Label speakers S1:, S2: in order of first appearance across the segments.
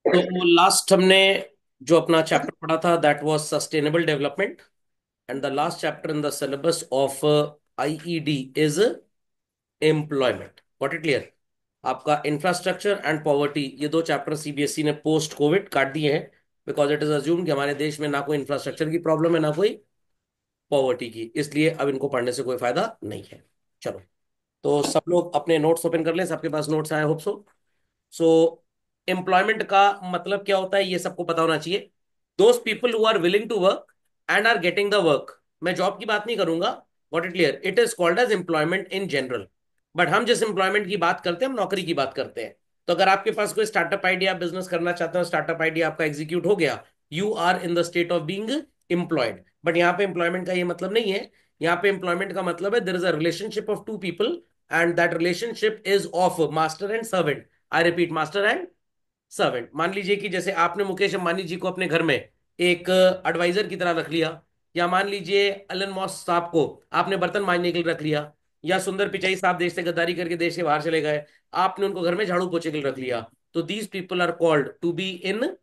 S1: तो लास्ट हमने जो अपना चैप्टर पढ़ा था that was sustainable development, and the last chapter in the syllabus of IED is employment. What it clear? आपका इंफ्रास्ट्रक्चर एंड पॉवर्टी, ये दो चैप्टर सीबीएसई ने पोस्ट कोविड काट दिए हैं, बिकॉज इट इज अज्यूम कि हमारे देश में ना कोई इंफ्रास्ट्रक्चर की प्रॉब्लम है ना कोई पॉवर्टी की, इसलिए अब इनको पढ़ने से कोई फायदा नहीं है। चलो, तो सब लोग अपने नोट्स ओपन कर लें, सबके पास नोट्स आए होप सो। सो एम्प्लॉयमेंट का मतलब क्या होता है ये सबको पता होना चाहिए। Those people who are willing to work and are getting the work. मैं जॉब की बात नहीं करूंगा, what it clear, it is called as employment in general. But हम जिस एम्प्लॉयमेंट की बात करते हैं हम नौकरी की बात करते हैं। तो अगर आपके पास कोई स्टार्टअप आइडिया बिजनेस करना चाहते हो, स्टार्टअप आइडिया आपका एग्जीक्यूट हो गया, you are in the state of being employed. But यहाँ पे एम्प्लॉयमेंट का ये मतलब नहीं है। यहाँ पे एम्प्लॉयमेंट का मतलब है there is a relationship of two people and that relationship is of master and servant. I repeat, master and servant. मान लीजिए कि जैसे आपने मुकेश अंबानी जी को अपने घर में एक एडवाइजर की तरह रख लिया, या मान लीजिए एलन मॉस साहब को आपने बर्तन मांजने के लिए रख लिया, या सुंदर पिचाई साहब देश से गद्दारी करके देश से बाहर चले गए, आपने उनको घर में झाड़ू पोछे के लिए रख लिया। तो these people are called to be in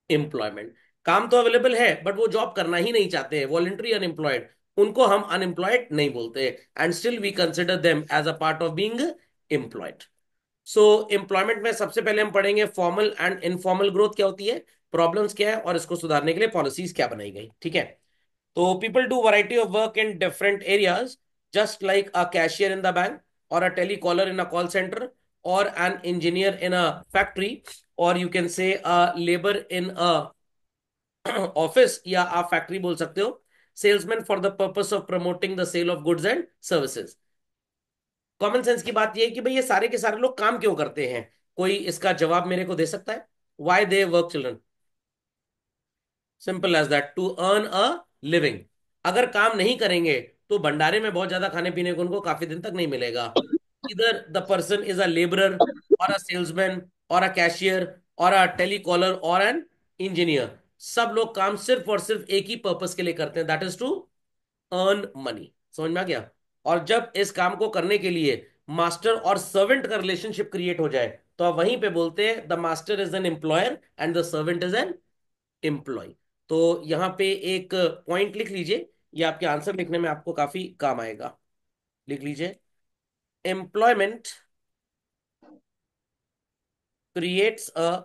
S1: employment. काम तो अवेलेबल है बट वो जॉब करना ही नहीं चाहते हैं, वॉलेंट्री अनएम्प्लॉयड, उनको हम अनएम्प्लॉयड नहीं बोलते, and still we consider them as a part of being employed. So employment में सबसे पहले हम पढ़ेंगे फॉर्मल एंड इनफॉर्मल ग्रोथ क्या होती है, प्रॉब्लम्स क्या है और इसको सुधारने के लिए पॉलिसीज क्या बनाई गई। ठीक है, तो people do variety of work in different areas, just like a cashier in the bank, और a telecaller in a call centre, और an engineer in a factory, और you can say a labour in a office, या आप factory बोल सकते हो। Salesman for the purpose of promoting the sale of goods and services. Common sense की बात यह है कि भाई ये सारे के सारे लोग काम क्यों करते हैं? कोई इसका जवाब मेरे को दे सकता है? Why they work children? Simple as that, to earn a living. अगर काम नहीं करेंगे तो भंडारे में बहुत ज्यादा खाने पीने को उनको काफी दिन तक नहीं मिलेगा। इधर the person is a labourer, और अ सेल्समैन, और अ कैशियर, और अ टेलीकॉलर, और एन इंजीनियर। सब लोग काम सिर्फ और सिर्फ एक ही पर्पस के लिए करते हैं, that is to earn money. समझ में आ गया? और जब इस काम को करने के लिए मास्टर और सर्वेंट का रिलेशनशिप क्रिएट हो जाए, तो आप वहीं पे बोलते हैं the master is an employer and the servant is an employee. तो यहां पे एक पॉइंट लिख लीजिए, ये आपके आंसर लिखने में आपको काफी काम आएगा। लिख लीजिए, employment creates a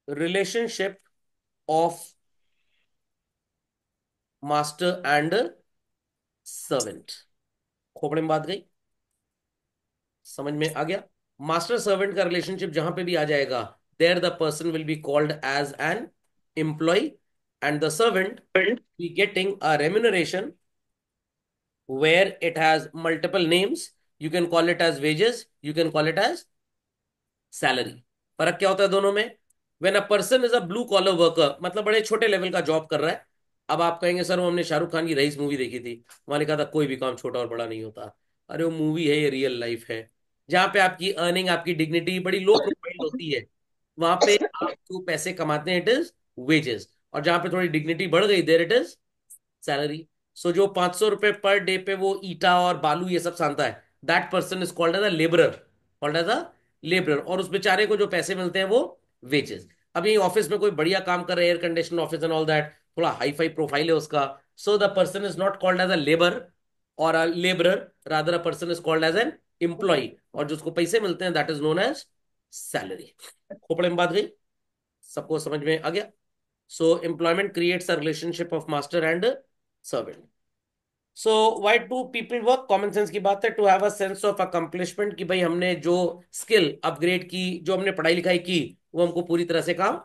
S1: relationship of master and servant. खोपड़े में बात गई? समझ में आ गया? मास्टर सर्वेंट का रिलेशनशिप जहां पे भी आ जाएगा, there the person will be called as an employee, and the servant be getting a remuneration where it has multiple names. You can call it as wages, you can call it as salary. फर्क क्या होता है दोनों में? When a person is a blue collar worker, मतलब बड़े छोटे level का जॉब कर रहा है। अब आप कहेंगे सर वो हमने शाहरुख खान की रईस मूवी देखी थी, वहां लिखा था कोई भी काम छोटा और बड़ा नहीं होता। अरे वो मूवी है, ये रियल लाइफ है। जहाँ पे आपकी अर्निंग, आपकी डिग्निटी बड़ी लो प्रोफाइल होती है, वहां पे आप जो पैसे कमाते हैं इट इज वेजेस, और जहां पे थोड़ी डिग्निटी बढ़ गई देर इट इज सैलरी। सो जो 500 रुपए पर डे पे वो ईटा और बालू ये सब सानता है, that person is called as a labourer, called as a labourer. और उस बेचारे को जो पैसे मिलते हैं वो वेजेस। अब यही ऑफिस में कोई बढ़िया काम कर रहे हैं, air condition office and all that, थोड़ा हाई फाई प्रोफाइल है उसका, so the person is not called as a labour और a labourer, rather a person is called as an employ, और जो उसको पैसे मिलते हैं that is known as salary. खोपड़े में बात गई? सबको समझ में आ गया? So employment creates a relationship of master and servant. So why to people work, common sense की बात है, to have a sense of accomplishment, कि भाई हमने जो स्किल अपग्रेड की, जो हमने पढ़ाई लिखाई की, वो हमको पूरी तरह से काम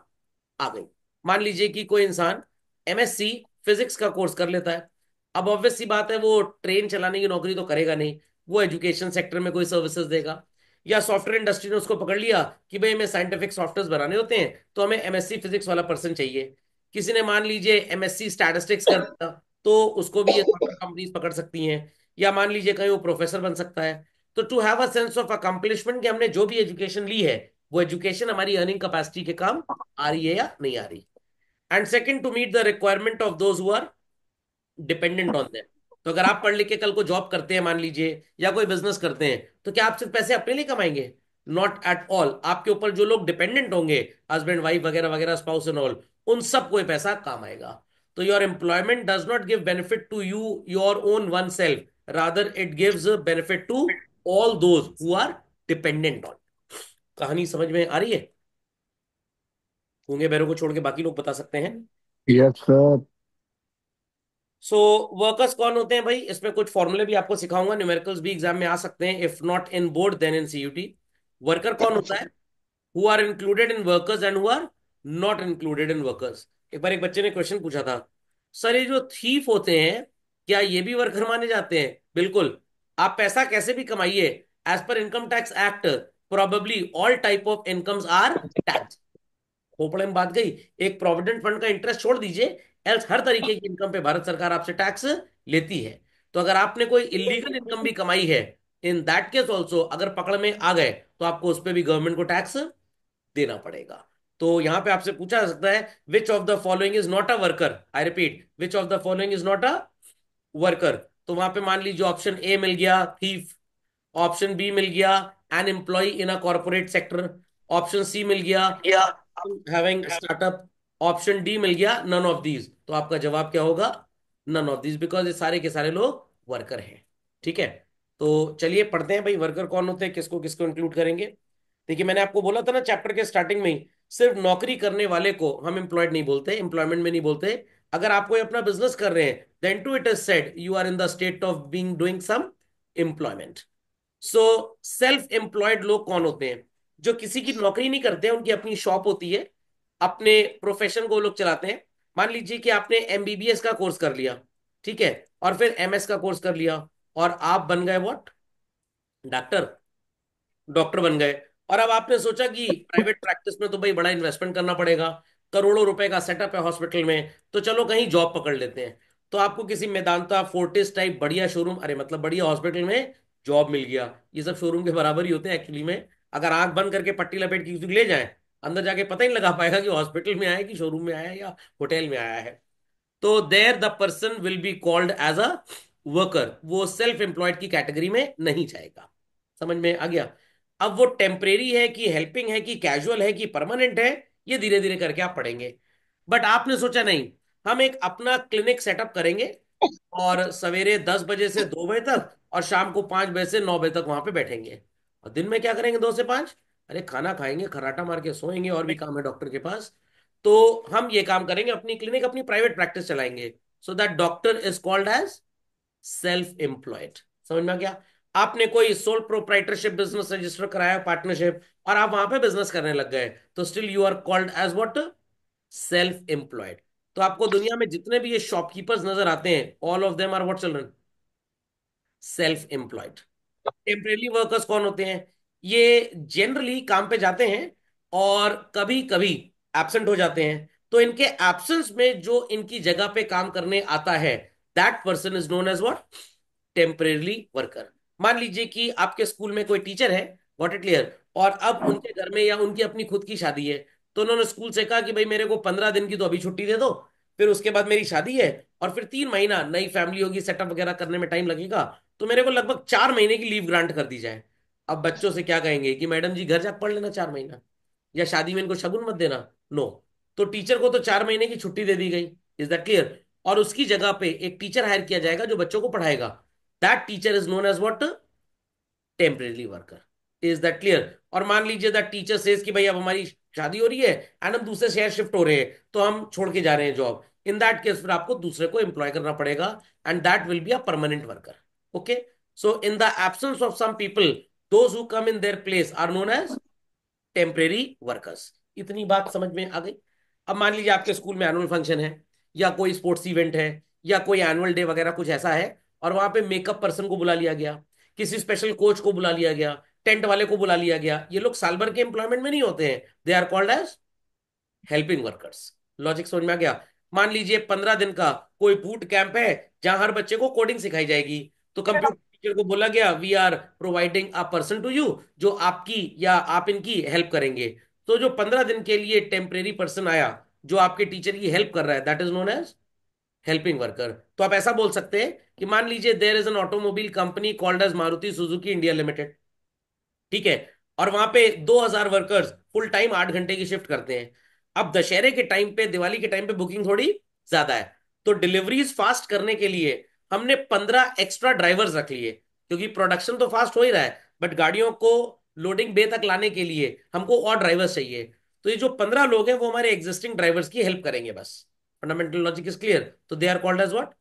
S1: आ गई। मान लीजिए कि कोई इंसान एमएससी फिजिक्स का कोर्स कर लेता है। अब ऑब्वियस सी बात है वो ट्रेन चलाने की नौकरी तो करेगा नहीं, वो एजुकेशन सेक्टर में कोई सर्विसेज देगा। या सॉफ्टवेयर इंडस्ट्री ने उसको पकड़ लिया कि भाई हमें साइंटिफिक सॉफ्टवेयर बनाने होते हैं तो हमें एमएससी फिजिक्स वाला पर्सन चाहिए। किसी ने मान लीजिए एमएससी स्टैटिस्टिक्स कर दिया, तो उसको भी ये सॉफ्टवेयर कंपनीज पकड़ सकती हैं। या मान लीजिए कहीं वो प्रोफेसर बन सकता है। तो to have a sense of accomplishment, कि हमने जो भी एजुकेशन ली है वो एजुकेशन हमारी अर्निंग कैपेसिटी के काम आ रही है या नहीं आ रही। And second, to meet the requirement of those who are dependent on them. तो अगर आप पढ़ लिख के कल को जॉब करते हैं मान लीजिए, या कोई बिजनेस करते हैं, तो क्या आप सिर्फ पैसे अपने लिए कमाएंगे? Not at all. आपके ऊपर जो लोग डिपेंडेंट होंगे, हस्बैंड वाइफ वगैरह वगैरह, स्पाउस एंड ऑल, उन सबको ये पैसा काम आएगा। तो your employment does not give benefit to you your own one self, rather it gives benefit to all those who are dependent on. कहानी समझ में आ रही है? गूंगे बहरों को छोड़ के बाकी लोग बता सकते हैं।
S2: Yes sir.
S1: सो वर्कर्स कौन होते हैं भाई? इसमें कुछ फॉर्मूले भी आपको सिखाऊंगा, न्यूमेरिकल्स भी एग्जाम में आ सकते हैं, if not in board then in CUET. Worker कौन होता है? Who are included in workers and who are not included in workers. एक बार एक बच्चे ने क्वेश्चन पूछा था, सर ये जो थीफ होते हैं, क्या ये भी वर्कर माने जाते हैं? बिल्कुल। आप पैसा कैसे भी कमाइए, as per income tax act probably all type of incomes are tax. खोपड़े में बात गई। एक प्रोविडेंट फंड का इंटरेस्ट छोड़ दीजिए, एल्स हर तरीके की इनकम पे भारत सरकार आपसे टैक्स लेती है। तो अगर आपने कोई इलीगल इनकम भी कमाई है, इन दैट केस ऑल्सो अगर पकड़ में आ गए, तो आपको उस पर भी गवर्नमेंट को टैक्स देना पड़ेगा। तो यहां पे आपसे पूछा जा सकता है, विच of the following is not a worker? I repeat, which of the following is not a worker? तो वहां पे मान लीजिए ऑप्शन ए मिल गया थीफ, ऑप्शन बी मिल गया an employ in a corporate sector, option C मिल गया
S2: या
S1: हैविंग स्टार्टअप, ऑप्शन डी मिल गया नन ऑफ दीज। तो आपका जवाब क्या होगा? नन ऑफ दीज, बिकॉज ये सारे के सारे लोग वर्कर हैं। ठीक है, तो चलिए पढ़ते हैं भाई, वर्कर कौन होते हैं, किसको किसको इंक्लूड करेंगे। देखिए मैंने आपको बोला था ना चैप्टर के स्टार्टिंग में ही, सिर्फ नौकरी करने वाले को हम एम्प्लॉयड नहीं बोलते, एम्प्लॉयमेंट में नहीं बोलते। अगर आप कोई अपना बिजनेस कर रहे हैं, then too it is said you are in the state of being doing some employment. So self employed लोग कौन होते हैं? जो किसी की नौकरी नहीं करते हैं, उनकी अपनी शॉप होती है, अपने प्रोफेशन को वो लोग चलाते हैं। मान लीजिए कि आपने एमबीबीएस का कोर्स कर लिया, ठीक है, और फिर एमएस का कोर्स कर लिया, और आप बन गए व्हाट? डॉक्टर। डॉक्टर बन गए। और अब आपने सोचा कि प्राइवेट प्रैक्टिस में तो भाई बड़ा इन्वेस्टमेंट करना पड़ेगा, करोड़ों रुपए का सेटअप है हॉस्पिटल में, तो चलो कहीं जॉब पकड़ लेते हैं। तो आपको किसी मेदांता फोर्टिस टाइप बढ़िया शोरूम, अरे मतलब बढ़िया हॉस्पिटल में जॉब मिल गया। ये सब शोरूम के बराबर ही होते हैं एक्चुअली में। अगर आंख बंद करके पट्टी लपेट के किसी को ले जाए, अंदर जाके पता ही नहीं लगा पाएगा कि हॉस्पिटल में आया है कि शोरूम में आया है या होटल में आया है। तो there the person will be called as a worker, वो सेल्फ एम्प्लॉयड की कैटेगरी में नहीं जाएगा। समझ में आ गया? अब वो टेम्परेरी है कि हेल्पिंग है कि कैजुअल है कि परमानेंट है, ये धीरे धीरे करके आप पढ़ेंगे। बट आपने सोचा नहीं, हम एक अपना क्लिनिक सेटअप करेंगे, और सवेरे 10 बजे से 2 बजे तक, और शाम को 5 बजे से 9 बजे तक वहां पे बैठेंगे। और दिन में क्या करेंगे 2 से 5? अरे खाना खाएंगे, खर्राटा मार के सोएंगे, और भी काम है डॉक्टर के पास। तो हम ये काम करेंगे, अपनी क्लिनिक अपनी प्राइवेट प्रैक्टिस चलाएंगे, so that doctor is called as self employed. समझ में आ गया? आपने कोई सोल प्रोप्राइटरशिप बिजनेस रजिस्टर कराया, पार्टनरशिप, और आप वहां पे बिजनेस करने लग गए, तो still you are called as what? Self employed. तो आपको दुनिया में जितने भी ये शॉपकीपर्स नजर आते हैं, all of them are what children? Self employed. Temporary workers कौन होते हैं? ये जनरली काम पे जाते हैं और कभी कभी एब्सेंट हो जाते हैं। तो इनके एब्सेंस में जो इनकी जगह पे काम करने आता है, that person is known as what? Temporary worker. मान लीजिए कि आपके स्कूल में कोई टीचर है, गॉट इट क्लियर, और अब उनके घर में या उनकी अपनी खुद की शादी है। तो उन्होंने स्कूल से कहा कि भाई मेरे को 15 दिन की तो अभी छुट्टी दे दो, फिर उसके बाद मेरी शादी है, और फिर 3 महीना नई फैमिली होगी, सेटअप वगैरह करने में टाइम लगेगा, तो मेरे को लगभग 4 महीने की लीव ग्रांट कर दी जाए। अब बच्चों से क्या कहेंगे कि मैडम जी घर जाकर पढ़ लेना 4 महीना, या शादी में इनको शगुन मत देना। नो। तो टीचर को तो 4 महीने की छुट्टी दे दी गई, इज दैट क्लियर? और उसकी जगह पे एक टीचर हायर किया जाएगा जो बच्चों को पढ़ाएगा। That teacher is known as what? Temporary worker. Is that clear? और मान लीजिए दैट टीचर सेज कि भाई अब हमारी शादी हो रही है एंड हम दूसरे शहर शिफ्ट हो रहे हैं, तो हम छोड़ के जा रहे हैं जॉब। इन दैट केस फिर आपको दूसरे को एम्प्लॉय करना पड़ेगा, and that will be a permanent worker. Okay? So in the absence of some people, those who come in their place are known as temporary workers. इतनी बात समझ में आ गई? अब मान लीजिए आपके स्कूल में एनुअल फंक्शन है, या कोई स्पोर्ट्स इवेंट है, या कोई एनुअल डे वगैरह कुछ ऐसा है, और वहां पे मेकअप पर्सन को बुला लिया गया, किसी स्पेशल कोच को बुला लिया गया, टेंट वाले को बुला लिया गया। ये लोग साल भर के एम्प्लॉयमेंट में नहीं होते हैं, they are called as helping workers. Logic समझ में आ गया? मान लीजिए 15 दिन का कोई बूट कैंप है, जहां हर बच्चे को कोडिंग सिखाई जाएगी। तो कंप्यूटर टीचर को बोला गया we are providing a person to you, जो आपकी या आप इनकी हेल्प करेंगे। तो जो 15 दिन के लिए टेम्परेरी पर्सन आया, जो आपके टीचर की हेल्प कर रहा है, that is known as helping worker. तो आप ऐसा बोल सकते हैं कि मान लीजिए there is an automobile company called as Maruti Suzuki India limited, ठीक है, और वहां पे 2,000 वर्कर्स फुल टाइम 8 घंटे की शिफ्ट करते हैं। अब दशहरे के टाइम पे, दिवाली के टाइम पे बुकिंग थोड़ी ज्यादा है, तो डिलीवरीज फास्ट करने के लिए हमने 15 एक्स्ट्रा ड्राइवर्स रख लिए, क्योंकि प्रोडक्शन तो फास्ट हो ही रहा है, बट गाड़ियों को लोडिंग बे तक लाने के लिए हमको और ड्राइवर्स चाहिए। तो ये जो 15 लोग हैं वो हमारे एग्जिस्टिंग ड्राइवर्स की हेल्प करेंगे बस। फंडामेंटल लॉजिक इज क्लियर, तो they are called as what,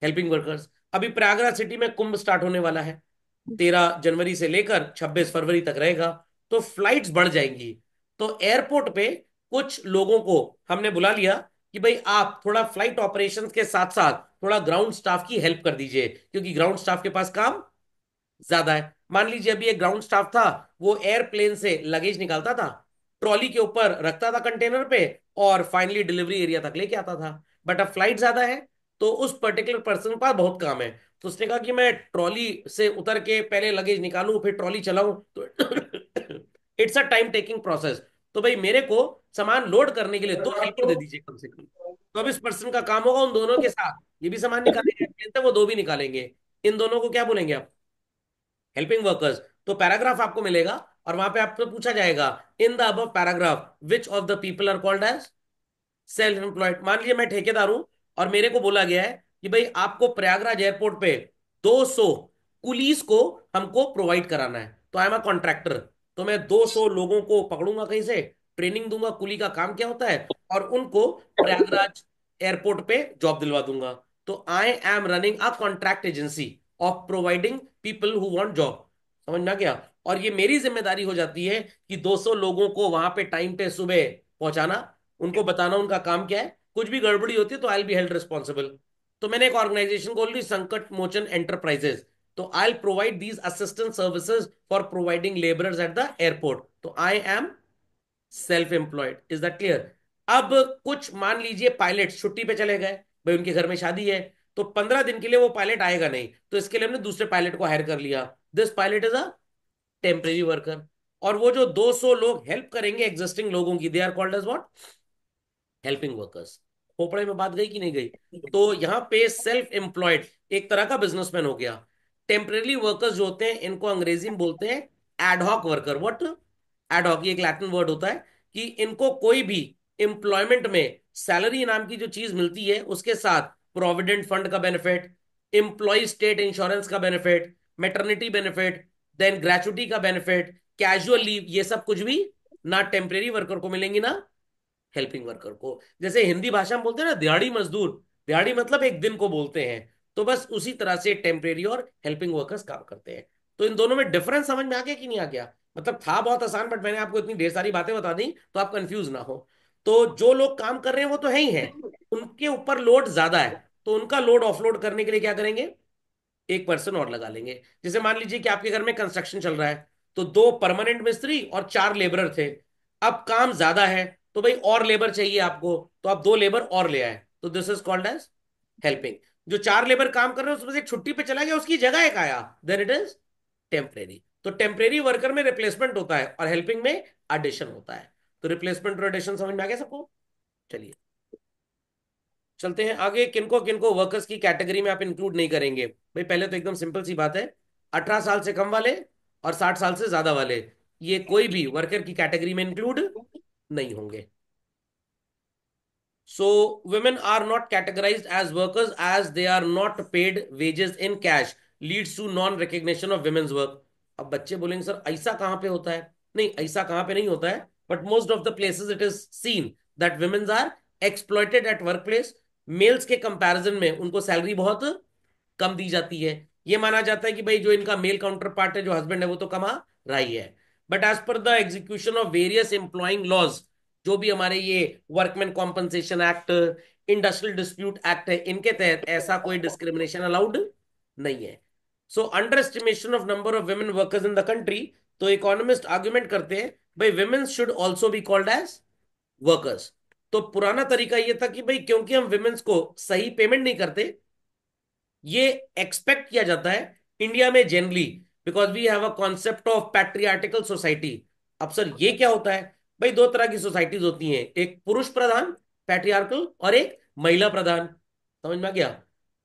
S1: helping workers. अभी प्रयागराज सिटी में कुंभ स्टार्ट होने वाला है, 13 जनवरी से लेकर 26 फरवरी तक रहेगा, तो फ्लाइट्स बढ़ जाएंगी। तो एयरपोर्ट पे कुछ लोगों को हमने बुला लिया कि भाई आप थोड़ा फ्लाइट ऑपरेशंस के साथ साथ थोड़ा ग्राउंड स्टाफ की हेल्प कर दीजिए, क्योंकि ग्राउंड स्टाफ के पास काम ज्यादा है। मान लीजिए अभी एक ग्राउंड स्टाफ था, वो एयरप्लेन से लगेज निकालता था, ट्रॉली के ऊपर रखता था कंटेनर पे, और फाइनली डिलीवरी एरिया तक लेके आता था। बट अब फ्लाइट ज्यादा है, तो उस पर्टिकुलर पर्सन के पास बहुत काम है, तो उसने कहा कि मैं ट्रॉली से उतर के पहले लगेज निकालूं फिर ट्रॉली चलाऊं, तो it's a time taking process. तो भाई मेरे को सामान लोड करने के लिए 2 हेल्पर दे दीजिए कम से कम। तो अब इस पर्सन का काम होगा उन दोनों के साथ, ये भी सामान निकालेंगे एयरप्लेन से, वो दो भी निकालेंगे, इन दोनों को क्या बोलेंगे आप, हेल्पिंग वर्कर्स। तो पैराग्राफ आपको मिलेगा और वहां पे आपसे पूछा जाएगा, in the above paragraph which of the people are called as self employed. मान लीजिए मैं ठेकेदार हूं और मेरे को बोला गया है कि भाई आपको प्रयागराज एयरपोर्ट पे 200 कुलीस को हमको प्रोवाइड कराना है, तो आई एम अ कॉन्ट्रैक्टर। तो मैं 200 लोगों को पकड़ूंगा कहीं से, ट्रेनिंग दूंगा कुली का काम क्या होता है, और उनको प्रयागराज एयरपोर्ट पे जॉब दिलवा दूंगा। तो I am running a contract agency of providing people who want job. समझ में आ गया? और ये मेरी जिम्मेदारी हो जाती है कि 200 लोगों को वहां पे टाइम पे सुबह पहुंचाना, उनको बताना उनका काम क्या है, कुछ भी गड़बड़ी होती है तो आई बी हेल्ड रिस्पॉन्सिबल। तो मैंने एक ऑर्गेनाइजेशन खोल ली, संकट मोचन एंटरप्राइजेस। तो I provide these assistant services for providing labourers at the airport. तो I am self employed. Is that clear? अब कुछ मान लीजिए पायलट छुट्टी पे चले गए, भाई उनके घर में शादी है, तो 15 दिन के लिए वो पायलट आएगा नहीं, तो इसके लिए हमने दूसरे पायलट को हायर कर लिया। This pilot is a temporary worker. और वो जो 200 लोग हेल्प करेंगे एग्जिस्टिंग लोगों की, they are called as what, helping workers. खोपड़े में बात गई कि नहीं गई? तो यहाँ पे सेल्फ एम्प्लॉयड एक तरह का बिजनेसमैन हो गया। टेम्परेरी वर्कर्स जो होते हैं इनको अंग्रेजी में बोलते हैं एडहॉक वर्कर। व्हाट? एडहॉक, ये एक लैटिन वर्ड होता है कि इनको कोई भी एम्प्लॉयमेंट में सैलरी नाम की जो चीज मिलती है उसके साथ प्रोविडेंट फंड का बेनिफिट, एम्प्लॉय स्टेट इंश्योरेंस का benefit, maternity benefit, then gratuity का बेनिफिट, कैजुअल लीव, ये सब कुछ भी ना टेम्परेरी वर्कर को मिलेंगी ना हेल्पिंग वर्कर को। जैसे हिंदी भाषा में बोलते हैं ना दिहाड़ी मजदूर, दिहाड़ी मतलब एक दिन को बोलते हैं, तो बस उसी तरह से टेम्परेरी और हेल्पिंग वर्कर्स काम करते हैं। तो इन दोनों में डिफरेंस समझ में आ गया कि नहीं आ गया? मतलब था बहुत आसान, बट मैंने आपको इतनी ढेर सारी बातें बता दी तो आप कंफ्यूज ना हो। तो जो लोग काम कर रहे हैं वो तो है ही है, उनके ऊपर लोड ज्यादा है, तो उनका लोड ऑफलोड करने के लिए क्या करेंगे, एक पर्सन और लगा लेंगे। जैसे मान लीजिए कि आपके घर में कंस्ट्रक्शन चल रहा है, तो 2 परमानेंट मिस्त्री और 4 लेबर थे। अब काम ज्यादा है, तो भाई और लेबर चाहिए आपको, तो आप 2 लेबर और ले आए, तो this is called as helping. जो 4 लेबर काम कर रहे हैं उसमें से एक छुट्टी पे चला गया, उसकी जगह एक आया, देन इट इज टेम्परेरी। तो टेम्परेरी वर्कर में रिप्लेसमेंट होता है और हेल्पिंग में एडिशन होता है। तो रिप्लेसमेंट और एडिशन समझ में आ गया सबको? चलिए चलते हैं आगे। किनको किनको वर्कर्स की कैटेगरी में आप इंक्लूड नहीं करेंगे? भाई पहले तो एकदम सिंपल सी बात है, 18 साल से कम वाले और 60 साल से ज्यादा वाले, ये कोई भी वर्कर की कैटेगरी में इंक्लूड नहीं होंगे। So women are not categorized as workers as they are not paid wages in cash, leads to non-recognition of women's work। अब बच्चे बोलेंगे सर ऐसा कहाँ पे होता है? नहीं, ऐसा कहाँ पे नहीं होता है, but most of the places it is seen that women are exploited at work place. Males के कंपैरिजन में उनको सैलरी बहुत कम दी जाती है। ये माना जाता है कि भाई जो इनका मेल काउंटर पार्ट है, जो हस्बैंड है, वो तो कमा रहा ही है। But as per the execution of various employing laws, जो भी हमारे ये workman compensation act, industrial dispute act है, इनके तहत ऐसा कोई डिस्क्रिमिनेशन अलाउड नहीं है। So under estimation of number of women workers in the country, तो इकोनॉमिस्ट आर्ग्यूमेंट करते हैं भाई women should also be called as workers. तो पुराना तरीका ये था कि भाई क्योंकि हम विमेन्स को सही पेमेंट नहीं करते, ये एक्सपेक्ट किया जाता है इंडिया में generally, because we have a concept of patriarchal society. अब सर ये क्या होता है? भाई 2 तरह की सोसाइटीज होती हैं, एक पुरुष प्रधान पैट्रियार्कल और एक महिला प्रधान। समझ में आ गया?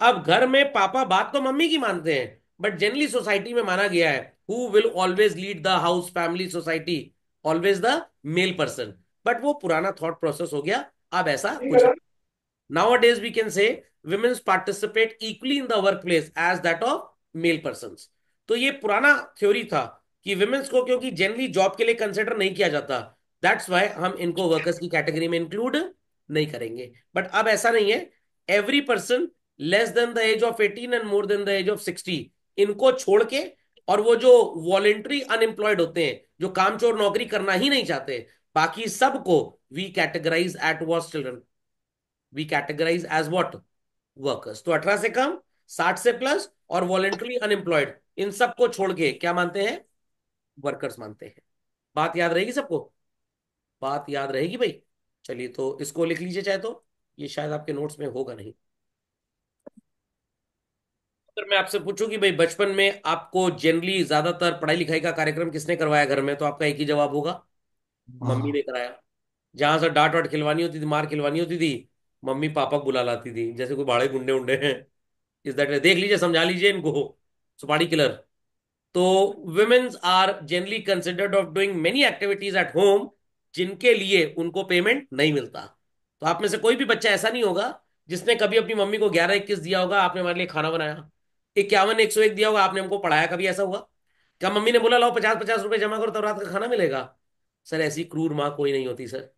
S1: अब घर में पापा बात तो मम्मी की मानते हैं, बट जनरली सोसाइटी में माना गया है who will always lead the house, family, society? Always the male person. But वो पुराना थॉट प्रोसेस हो गया, अब ऐसा कुछ नहीं। Nowadays, we can say women participate equally in the workplace as that of male persons. तो ये पुराना थ्योरी था कि विमेन्स को क्योंकि जनरली जॉब के लिए कंसिडर नहीं किया जाता, दैट्स वाई हम इनको वर्कर्स की कैटेगरी में इंक्लूड नहीं करेंगे। बट अब ऐसा नहीं है। Every person less than the age of 18 and more than the age of 60, इनको छोड़ के, और वो जो वॉलेंट्री अनएम्प्लॉयड होते हैं, जो कामचोर नौकरी करना ही नहीं चाहते, बाकी सबको we categorise as workers children, we categorise as what, workers. तो 18 से कम, 60 से प्लस और वॉलेंटरी अनएम्प्लॉयड, इन सबको छोड़ के क्या मानते हैं? वर्कर्स मानते हैं। बात याद रहेगी सबको? बात याद रहेगी भाई? चलिए तो इसको लिख लीजिए चाहे तो, ये शायद आपके नोट्स में होगा नहीं। अगर मैं आपसे पूछूं कि भाई बचपन में आपको जनरली ज्यादातर पढ़ाई लिखाई का कार्यक्रम किसने करवाया घर में, तो आपका एक ही जवाब होगा, मम्मी
S2: हाँ।
S1: ने कराया। जहां से डांट वाट खिलवानी होती थी, मार खिलवानी होती थी, मम्मी पापा को बुला लाती थी, जैसे कोई भाड़े गुंडे उंडे हैं। इज दैट, देख लीजिए, समझा लीजिए इनको, सुपारी किलर। तो womens are generally considered of doing many activities at home, जिनके लिए उनको पेमेंट नहीं मिलता। तो आप में से कोई भी बच्चा ऐसा नहीं होगा जिसने कभी अपनी मम्मी को 11-21 दिया होगा, आपने हमारे लिए खाना बनाया, 51-101 दिया होगा, आपने हमको पढ़ाया, कभी ऐसा हुआ? क्या मम्मी ने बोला लाओ 50-50 रुपए जमा करो तब रात का खाना मिलेगा? सर ऐसी क्रूर माँ कोई नहीं होती सर।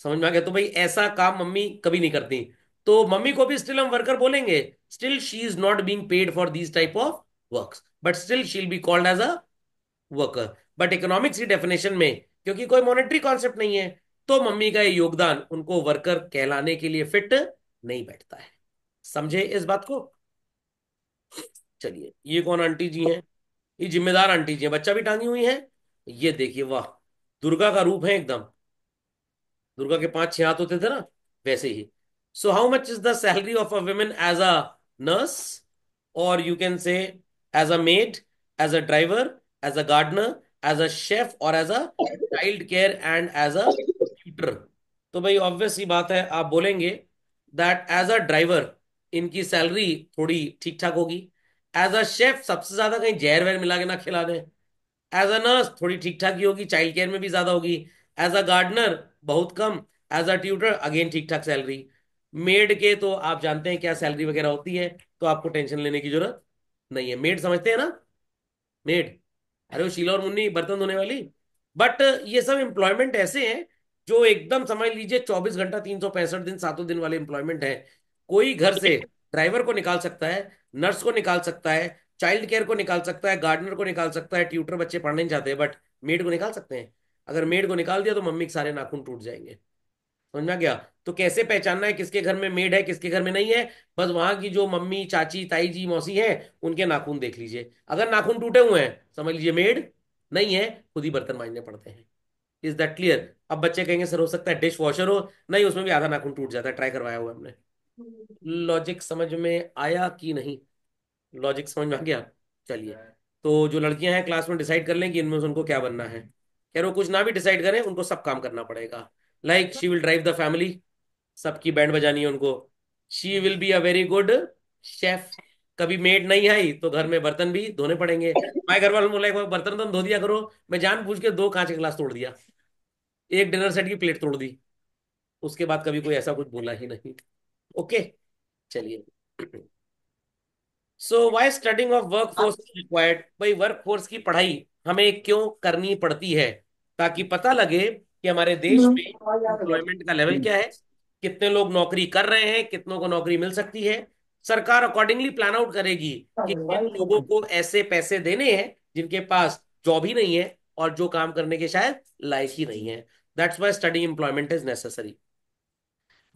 S1: समझ में आ गया? तो भाई ऐसा काम मम्मी कभी नहीं करती। तो मम्मी को भी स्टिल हम वर्कर बोलेंगे, still she is not being paid for these type of works, but still she'll be called as a worker. But economics की डेफिनेशन में, क्योंकि कोई मॉनेटरी कॉन्सेप्ट नहीं है, तो मम्मी का ये योगदान उनको वर्कर कहलाने के लिए फिट नहीं बैठता है। समझे इस बात को? चलिए, ये कौन आंटी जी हैं? ये जिम्मेदार आंटी जी हैं, बच्चा भी टांगी हुई है। ये देखिए, वाह, दुर्गा का रूप है एकदम। दुर्गा के 5-6 हाथ होते थे ना, वैसे ही। So how much is the salary of a women as a nurse, और you can say as a maid, as a driver, as a gardener, as a chef, और as a child care and as a tutor? तो भाई obvious सी बात है, आप बोलेंगे that as a driver इनकी सैलरी थोड़ी ठीक ठाक होगी। एज अ शेफ सबसे ज्यादा कहीं जहर वहर मिला के ना खिला दें। एज अ नर्स थोड़ी ठीक ठाक ही होगी, चाइल्ड केयर में भी ज्यादा होगी। एज अ गार्डनर बहुत कम। एज अ ट्यूटर अगेन ठीक ठाक सैलरी। मेड के तो आप जानते हैं क्या सैलरी वगैरह होती है, तो आपको टेंशन लेने की जरूरत नहीं है। मेड समझते हैं ना? मेड, अरे वो शीला और मुन्नी बर्तन धोने वाली। बट ये सब एम्प्लॉयमेंट ऐसे हैं जो एकदम समझ लीजिए 24 घंटा 365 दिन 7 दिन वाले एम्प्लॉयमेंट है। कोई घर से ड्राइवर को निकाल सकता है, नर्स को निकाल सकता है, चाइल्ड केयर को निकाल सकता है, गार्डनर को निकाल सकता है, ट्यूटर बच्चे पढ़ना नहीं चाहते बट मेड को निकाल सकते हैं। अगर मेड को निकाल दिया तो मम्मी के सारे नाखून टूट जाएंगे। समझ में आ गया? तो कैसे पहचानना है किसके घर में मेड है किसके घर में नहीं है? बस वहां की जो मम्मी, चाची, ताई जी, मौसी है, उनके नाखून देख लीजिए। अगर नाखून टूटे हुए हैं समझ लीजिए मेड नहीं है, खुद ही बर्तन मांजने पड़ते हैं। Is that clear? अब बच्चे कहेंगे सर हो सकता है डिश वॉशर हो, नहीं, उसमें भी आधा नाखून टूट जाता है, ट्राई करवाया हुआ है हमने। लॉजिक समझ में आया कि नहीं? लॉजिक समझ में आ गया? चलिए, तो जो लड़कियां हैं क्लास में डिसाइड कर लें कि इनमें से उनको क्या बनना है। खैर वो कुछ ना भी डिसाइड करें, उनको सब काम करना पड़ेगा। Like she will drive the family, सबकी बैंड बजानी है उनको। She will be a very good chef. कभी मेड नहीं आई तो घर में बर्तन भी धोने पड़ेंगे। मैं घर वालों ने बोला एक बार बर्तन तो धो दिया करो, मैं जानबूझ के 2 कांच के गिलास तोड़ दिया, एक डिनर सेट की प्लेट तोड़ दी, उसके बाद कभी कोई ऐसा कुछ बोला ही नहीं। ओके, चलिए। So why studying of work force required? भाई वर्क फोर्स की पढ़ाई हमें क्यों करनी पड़ती है? ताकि पता लगे कि हमारे देश में एम्प्लॉयमेंट का लेवल क्या है, कितने लोग नौकरी कर रहे हैं, कितनों को नौकरी मिल सकती है। सरकार अकॉर्डिंगली प्लान आउट करेगी कि किन लोगों को ऐसे पैसे देने हैं जिनके पास जॉब ही नहीं है और जो काम करने के शायद लायक ही नहीं है। That's why study employment is necessary.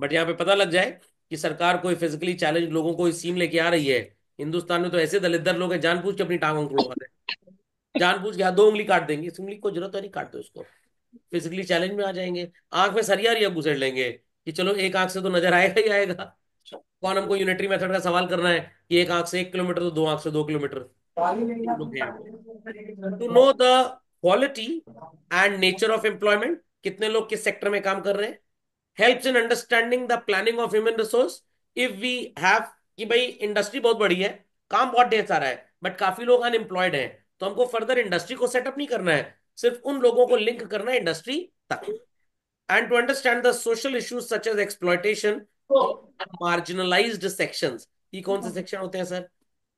S1: But यहाँ पे पता लग जाए कि सरकार कोई फिजिकली चैलेंज लोगों को इस स्कीम लेके आ रही है। हिंदुस्तान में तो ऐसे दलिद्दर लोग हैं जानबूझ के अपनी टांग वांग तोड़वा रहे हैं। जानबूझ के हाथ 2 उंगली काट देंगे, इस उंगली को जरूरत है नहीं, काट दो इसको। फिजिकली चैलेंज में आ जाएंगे। आंख में सरिया रिया घुसेड़ लेंगे कि चलो एक आंख से तो नजर आएगा ही आएगा। कौन हमको यूनिटरी मेथड का सवाल करना है कि एक आंख से 1 किलोमीटर तो 2 आंख से 2 किलोमीटर? लोग हैं यहाँ पे। To know the quality and nature of employment, कितने लोग किस सेक्टर में काम कर रहे हैं, helps in understanding the planning of human resource. If we have कि भाई इंडस्ट्री बहुत बड़ी है, काम बहुत ढेर सारा है, बट काफी लोग अनएम्प्लॉयड हैं, तो हमको फर्दर इंडस्ट्री को सेटअप नहीं करना है, सिर्फ उन लोगों को लिंक करना है इंडस्ट्री तक। And to understand the social issues such as exploitation of marginalised sections. ये कौन से सेक्शन होते हैं सर?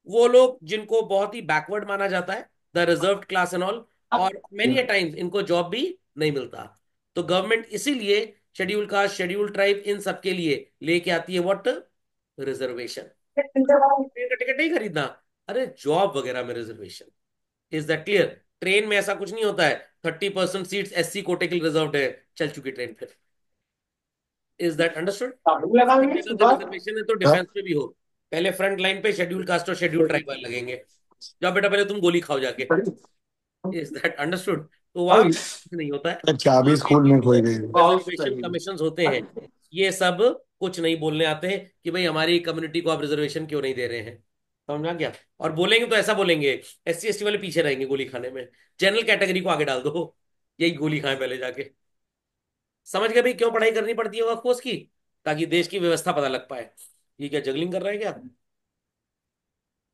S1: वो लोग जिनको बहुत ही बैकवर्ड माना जाता है, the reserved class and all, और मेनी टाइम्स इनको जॉब भी नहीं मिलता। तो गवर्नमेंट इसीलिए शेड्यूल कास्ट, शेड्यूल ट्राइब, इन सब के लिए लेके आती है व्हाट? रिजर्वेशन। ट्रेन का टिकट नहीं खरीदना, अरे जॉब वगैरह में reservation. Is that clear? Train में ऐसा कुछ नहीं होता है 30% सीट्स एससी कोटे के लिए रिजर्व्ड है, चल चुकी ट्रेन फिर। Is that understood? एक जगह से रिजर्वेशन है तो डिफेंस में भी हो, पहले फ्रंट लाइन पे शेड्यूल कास्ट और शेड्यूल ट्राइब वाले लगेंगे। जाओ बेटा पहले तुम गोली खाओ जाके। Is that understood? तो वहां कुछ नहीं होता है।
S2: चाबी
S1: वहां पे
S2: स्कूल में खोई गई।
S1: रिजर्वेशन कमीशन होते हैं, ये सब कुछ नहीं बोलने आते हैं कि भाई हमारी कम्युनिटी को आप रिजर्वेशन क्यों नहीं दे रहे हैं। समझ में आ गया? और बोलेंगे तो ऐसा बोलेंगे, एससी एसटी वाले पीछे रहेंगे गोली खाने में, जनरल कैटेगरी को आगे डाल दो, यही गोली खाएं पहले जाके। समझ गए भाई क्यों पढ़ाई करनी पड़ती है वर्कफोर्स की? ताकि देश की व्यवस्था पता लग पाए। ये क्या जगलिंग कर रहा है क्या?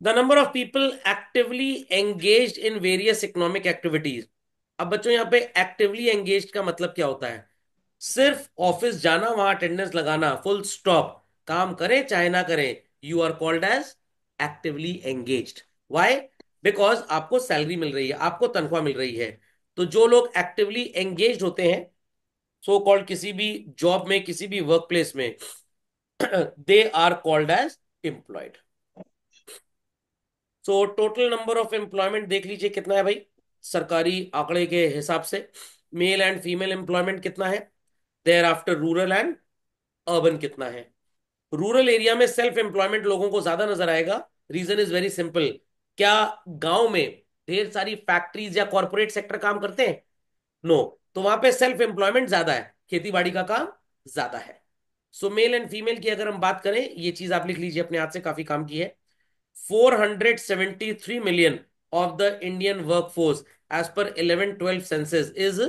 S1: The number of people actively engaged in various economic activities. अब बच्चों यहाँ पे एक्टिवली एंगेज्ड का मतलब क्या होता है? सिर्फ ऑफिस जाना, वहां अटेंडेंस लगाना, फुल स्टॉप। काम करें चाहे ना करें, you are called as actively engaged. Why? Because आपको सैलरी मिल रही है, आपको तनख्वाह मिल रही है। तो जो लोग एक्टिवली एंगेज्ड होते हैं, सो कॉल्ड किसी भी जॉब में, किसी भी वर्क प्लेस में, they are called as employed. So total number of employment देख लीजिए कितना है भाई, सरकारी आंकड़े के हिसाब से। मेल एंड फीमेल एम्प्लॉयमेंट कितना है, thereafter rural and urban कितना है। रूरल एरिया में सेल्फ एम्प्लॉयमेंट लोगों को ज्यादा नजर आएगा। Reason is very simple. क्या गांव में ढेर सारी फैक्ट्रीज या कॉर्पोरेट सेक्टर काम करते हैं? नो। तो वहां पे सेल्फ एम्प्लॉयमेंट ज्यादा है, खेती बाड़ी का काम ज्यादा है। सो मेल एंड फीमेल की अगर हम बात करें, ये चीज आप लिख लीजिए अपने हाथ से, काफी काम की है। 473 million of the Indian workforce as per 11-12 census is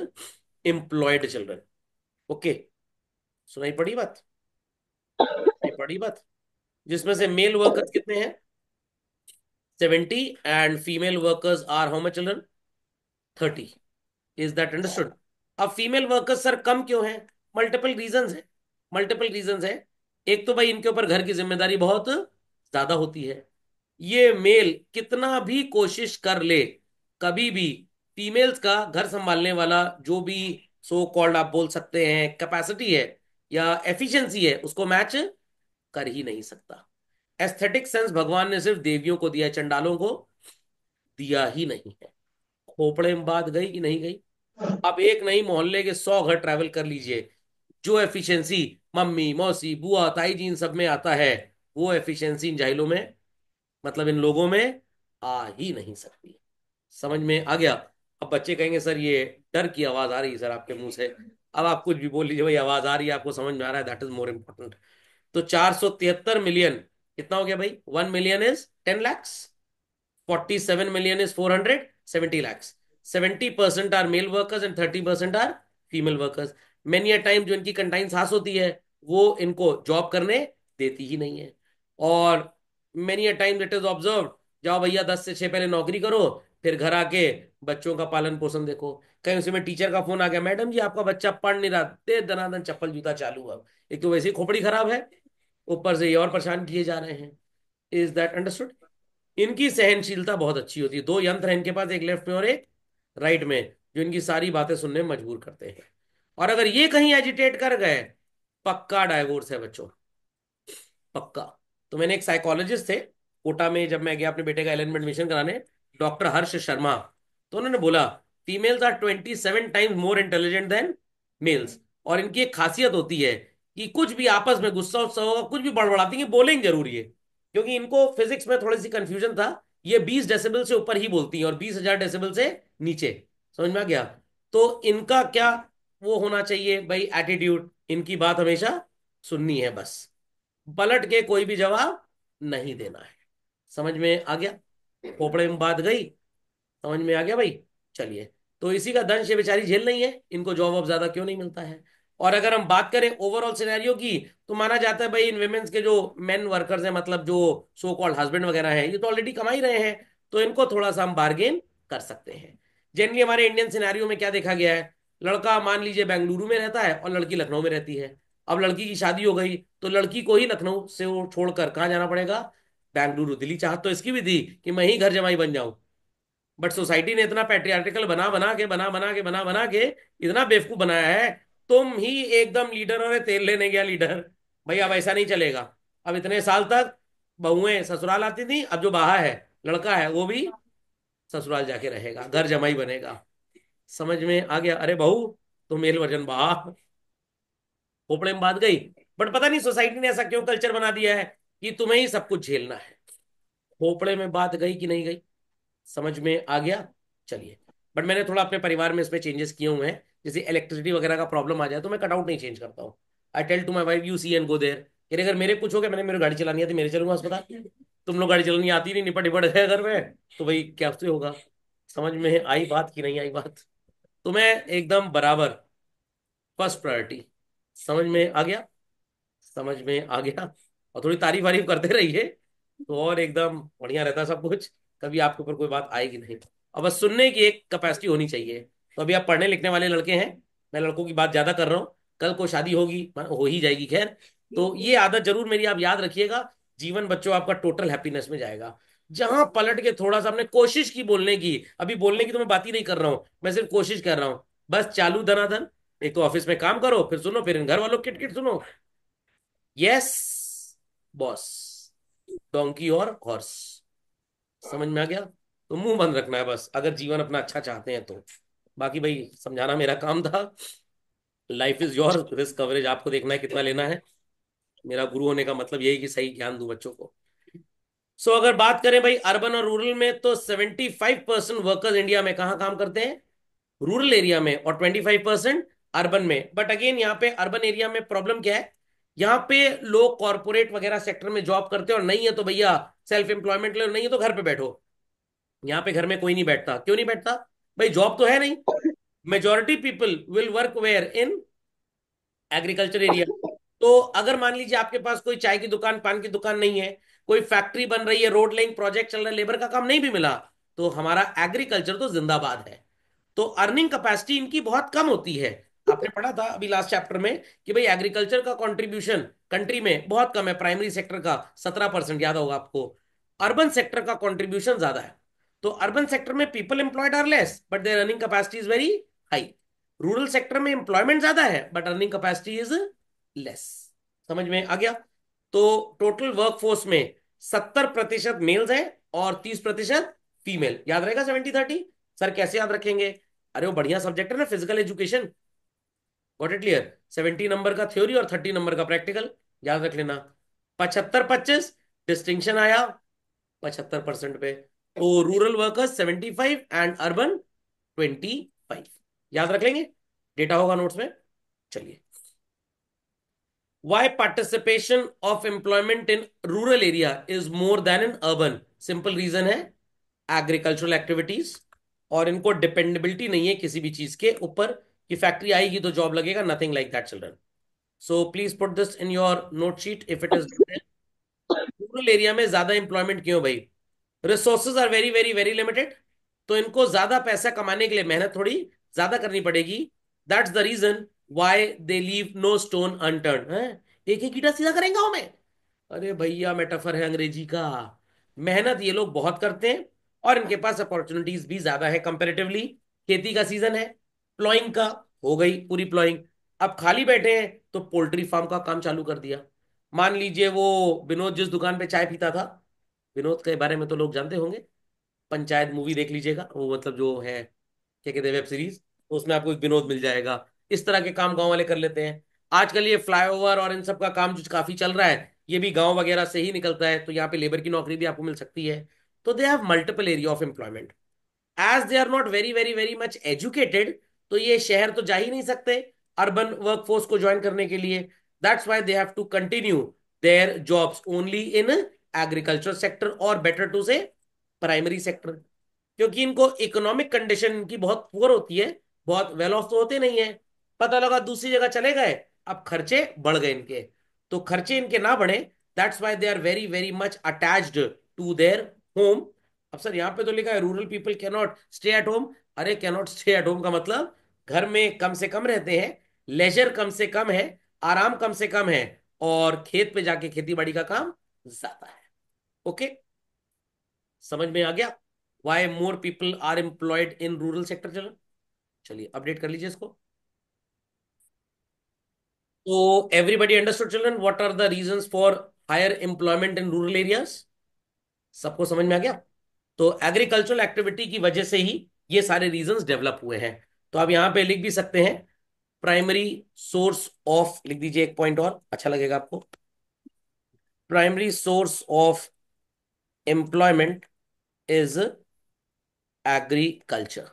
S1: employed children. Okay, सुनाई पड़ी बात? सुनाई पड़ी बात? जिसमें से मेल वर्कर्स कितने हैं? 70, and female workers are how much children? 30। Is that understood? अब फीमेल वर्कर्स सर कम क्यों है? मल्टीपल रीजंस है, मल्टीपल रीजंस है। एक तो भाई इनके ऊपर घर की जिम्मेदारी बहुत ज्यादा होती है। ये मेल कितना भी कोशिश कर ले, कभी भी फीमेल्स का घर संभालने वाला जो भी सो कॉल्ड आप बोल सकते हैं कैपेसिटी है या एफिशिएंसी है, उसको मैच कर ही नहीं सकता। एस्थेटिक सेंस भगवान ने सिर्फ देवियों को दिया है, चंडालों को दिया ही नहीं है। खोपड़े में बात गई कि नहीं गई? आप एक नहीं मोहल्ले के 100 घर ट्रैवल कर लीजिए, जो एफिशिएंसी मम्मी मौसी बुआ ताई जी इन सब में आता है, वो एफिशिएंसी इन जाहिलों में, मतलब इन लोगों में आ ही नहीं सकती। समझ में आ गया? अब बच्चे कहेंगे सर ये डर की आवाज आ रही है सर आपके मुंह से। अब आप कुछ भी बोल लीजिए भाई, आवाज आ रही है, आपको समझ में आ रहा है, दैट इज मोर इंपॉर्टेंट। तो 473 मिलियन कितना हो गया भाई? 1 million is 10 lakhs, 47 million is 470 lakhs. 70% are male workers and 30% are female workers. Many a time जो इनकी कंटाइन सास होती है, वो इनको जॉब करने देती ही नहीं है। और many a time it is observe, जाओ भैया 10 से 6 पहले नौकरी करो, फिर घर आके बच्चों का पालन पोषण देखो। कहीं उसी में टीचर का फोन आ गया, मैडम जी आपका बच्चा पढ़ नहीं रहा, दे दनादन चप्पल जूता चालू। अब एक तो वैसे ही खोपड़ी खराब है, ऊपर से ये और परेशान किए जा रहे हैं। Is that understood? इनकी सहनशीलता बहुत अच्छी होती है। दो यंत्र हैं इनके पास, एक लेफ्ट में और एक राइट में, जो इनकी सारी बातें सुनने में मजबूर करते हैं। और अगर ये कहीं एजिटेट कर गए, पक्का डाइवोर्स है बच्चों, पक्का। तो मैंने एक साइकोलॉजिस्ट थे कोटा में, जब मैं गया अपने बेटे का एलन में एडमिशन कराने, डॉक्टर हर्ष शर्मा, तो उन्होंने बोला females are 27 times more intelligent than males. और इनकी एक खासियत होती है कि कुछ भी आपस में गुस्सा उस्सा होगा, कुछ भी बड़बड़ाती है, बोलेंगे जरूरी है। क्योंकि इनको फिजिक्स में थोड़ी सी कंफ्यूजन था, ये 20 डेसिबल से ऊपर ही बोलती हैं और 20,000 डेसिबल से नीचे। समझ में आ गया? तो इनका क्या वो होना चाहिए भाई, एटीट्यूड, इनकी बात हमेशा सुननी है बस, पलट के कोई भी जवाब नहीं देना है। समझ में आ गया? खोपड़े में बात गई? समझ में आ गया भाई? चलिए। तो इसी का दंश ये बेचारी झेल नहीं है, इनको जॉब वॉब ज्यादा क्यों नहीं मिलता है। और अगर हम बात करें ओवरऑल सिनेरियो की, तो माना जाता है भाई इन वुमेन्स के जो मेन वर्कर्स हैं, मतलब जो सो कॉल्ड हस्बैंड वगैरह हैं, ये तो ऑलरेडी कमा ही रहे हैं, तो इनको थोड़ा सा हम बार्गेन कर सकते हैं। जनरली हमारे इंडियन सिनेरियो में क्या देखा गया है, लड़का मान लीजिए बेंगलुरु में रहता है और लड़की लखनऊ में रहती है। अब लड़की की शादी हो गई तो लड़की को ही लखनऊ से वो छोड़कर कहाँ जाना पड़ेगा, बेंगलुरु। दिल्ली चाहत तो इसकी भी थी कि मैं ही घर जमाई बन जाऊं, बट सोसाइटी ने इतना पैट्रियार्टिकल बना बना के इतना बेवकूफ बनाया है, तुम ही एकदम लीडर हो, तेल लेने गया लीडर। भाई अब ऐसा नहीं चलेगा। अब इतने साल तक बहुएं ससुराल आती थी, अब जो बाहर है लड़का है वो भी ससुराल जाके रहेगा, घर जमाई बनेगा। समझ में आ गया? अरे बहू तो मेल वर्जन बहा, खोपड़े में बात गई। बट पता नहीं सोसाइटी ने ऐसा क्यों कल्चर बना दिया है कि तुम्हें ही सब कुछ झेलना है। खोपड़े में बात गई कि नहीं गई? समझ में आ गया? चलिए। बट मैंने थोड़ा अपने परिवार में इसमें चेंजेस किए हुए हैं। जैसे इलेक्ट्रिसिटी वगैरह का प्रॉब्लम आ जाए तो मैं कटआउट नहीं चेंज करता हूँ। I tell to my wife you see and go there. कि अगर मेरे कुछ हो गया, मैंने मेरी गाड़ी चलानी आती मेरे चलूंगा अस्पताल, तुम लोग गाड़ी चलानी आती नहीं, निपट निपट गए घर में, तो भाई क्या से होगा? समझ में आई बात कि नहीं आई बात? तो मैं एकदम बराबर फर्स्ट प्रायोरिटी। समझ में आ गया? समझ में आ गया? और थोड़ी तारीफ वारीफ करते रहिए तो और एकदम बढ़िया रहता सब कुछ। कभी आपके ऊपर कोई बात आएगी नहीं। अब बस सुनने की एक कैपेसिटी होनी चाहिए। तो अभी आप पढ़ने लिखने वाले लड़के हैं, मैं लड़कों की बात ज्यादा कर रहा हूँ, कल को शादी होगी, हो ही जाएगी खैर। तो ये आदत जरूर मेरी आप याद रखिएगा। जीवन बच्चों आपका टोटल हैप्पीनेस में जाएगा। जहां पलट के थोड़ा सा हमने कोशिश की बोलने की, अभी बोलने की तो मैं बात ही नहीं कर रहा हूं, मैं सिर्फ कोशिश कर रहा हूं। बस चालू धनाधन, एक तो ऑफिस में काम करो फिर सुनो, फिर इन घर वालों किट किट सुनो। यस बॉस, डोंकी और हॉर्स। समझ में आ गया? तो मुंह बंद रखना है बस, अगर जीवन अपना अच्छा चाहते हैं तो। बाकी भाई समझाना मेरा काम था। Life is your risk coverage आपको देखना है कितना लेना है। मेरा गुरु होने का मतलब यही कि सही ज्ञान दूं बच्चों को। सो अगर बात करें भाई अर्बन और रूरल में, तो 75% वर्कर्स इंडिया में कहाँ काम करते हैं, रूरल एरिया में, और 25% अर्बन में। बट अगेन यहाँ पे अर्बन एरिया में प्रॉब्लम क्या है, यहाँ पे लोग कॉर्पोरेट वगैरह सेक्टर में जॉब करते हैं, और नहीं है तो भैया सेल्फ एम्प्लॉयमेंट ले लो, नहीं है तो घर पे बैठो। यहाँ पे घर में कोई नहीं बैठता। क्यों नहीं बैठता? भाई जॉब तो है नहीं। Majority people will work where in agriculture area. तो अगर मान लीजिए आपके पास कोई चाय की दुकान पान की दुकान नहीं है, कोई फैक्ट्री बन रही है, रोड लेइंग प्रोजेक्ट चल रहा है, लेबर का काम नहीं भी मिला, तो हमारा एग्रीकल्चर तो जिंदाबाद है। तो अर्निंग कैपेसिटी इनकी बहुत कम होती है। आपने पढ़ा था अभी लास्ट चैप्टर में कि भाई एग्रीकल्चर का कंट्रीब्यूशन कंट्री में बहुत कम है, प्राइमरी सेक्टर का 17%, याद होगा आपको। अर्बन सेक्टर का कंट्रीब्यूशन ज्यादा है। तो अर्बन सेक्टर में people employed are less but their earning capacity is very high. Rural sector में एम्प्लॉयमेंट ज्यादा है but earning capacity is less. समझ में आ गया? तो टोटल वर्कफोर्स में 70% मेल्स हैं और 30% फीमेल। याद रहेगा 70-30? सर कैसे याद रखेंगे? अरे वो बढ़िया सब्जेक्ट है ना, physical education. Got it clear? 70 number का थ्योरी और 30 नंबर का प्रैक्टिकल। याद रख लेना। 75-25 डिस्टिंक्शन आया 75% पे। तो रूरल वर्कर्स 75 एंड अर्बन 25। याद रख लेंगे, डेटा होगा नोट्स में। चलिए। Why participation of employment in rural area is more than in urban? Simple reason है, एग्रीकल्चरल एक्टिविटीज, और इनको डिपेंडेबिलिटी नहीं है किसी भी चीज के ऊपर कि फैक्ट्री आएगी तो जॉब लगेगा, nothing like that children. So please put this in your note sheet if it is. Rural area में ज्यादा इंप्लॉयमेंट क्यों भाई? Resources are very very very limited, तो इनको ज्यादा पैसा कमाने के लिए मेहनत थोड़ी ज्यादा करनी पड़ेगी। That's the reason why they leave no stone unturned है। एक एक ईटा सीधा करेंगे गाँव में? अरे भैया मेटाफर है अंग्रेजी का। मेहनत ये लोग बहुत करते हैं और इनके पास अपॉर्चुनिटीज भी ज्यादा है कंपेरेटिवली। खेती का सीजन है, प्लॉइंग का, हो गई पूरी प्लॉइंग। अब खाली बैठे हैं तो पोल्ट्री फार्म का काम चालू कर दिया। मान लीजिए वो विनोद जिस दुकान पे चाय पीता था, विनोद के बारे में तो लोग जानते होंगे, पंचायत मूवी देख लीजिएगा, वो मतलब जो है क्या कहते हैं वेब सीरीज, तो उसमें आपको एक विनोद मिल जाएगा। इस तरह के काम गांव वाले कर लेते हैं। आजकल ये फ्लाईओवर और इन सब का काम जो काफी चल रहा है, ये भी गांव वगैरह से ही निकलता है, तो यहाँ पे लेबर की नौकरी भी आपको मिल सकती है। तो they have multiple area of employment. As they are not very very very much educated, तो ये शहर तो जा ही नहीं सकते अर्बन वर्कफोर्स को ज्वाइन करने के लिए। That's why they have to continue their jobs only in agriculture sector, और better to say primary sector. क्योंकि इनको इकोनॉमिक कंडीशन इनकी बहुत पुअर होती है, बहुत वेल ऑफ तो होते नहीं है। पता लगा दूसरी जगह चले गए, अब खर्चे बढ़ गए इनके। तो खर्चे इनके ना बढ़े, that's why they are very very much attached to their home अब सर यहाँ पे तो लिखा है rural people can not stay at home. अरे can not stay at home का मतलब घर में कम से कम रहते हैं, लेजर कम से कम है, आराम कम से कम है, और खेत पे जाके खेती बाड़ी का काम ज्यादा है। ओके, समझ में आ गया? Why more people are employed in rural sector. चलो चलिए अपडेट कर लीजिए इसको। तो everybody understood children what are the reasons for higher employment in rural areas? सबको समझ में आ गया? तो एग्रीकल्चरल एक्टिविटी की वजह से ही ये सारे रीजंस डेवलप हुए हैं। तो आप यहां पे लिख भी सकते हैं, प्राइमरी सोर्स ऑफ, लिख दीजिए एक पॉइंट और, अच्छा लगेगा आपको। Primary source of employment is agriculture.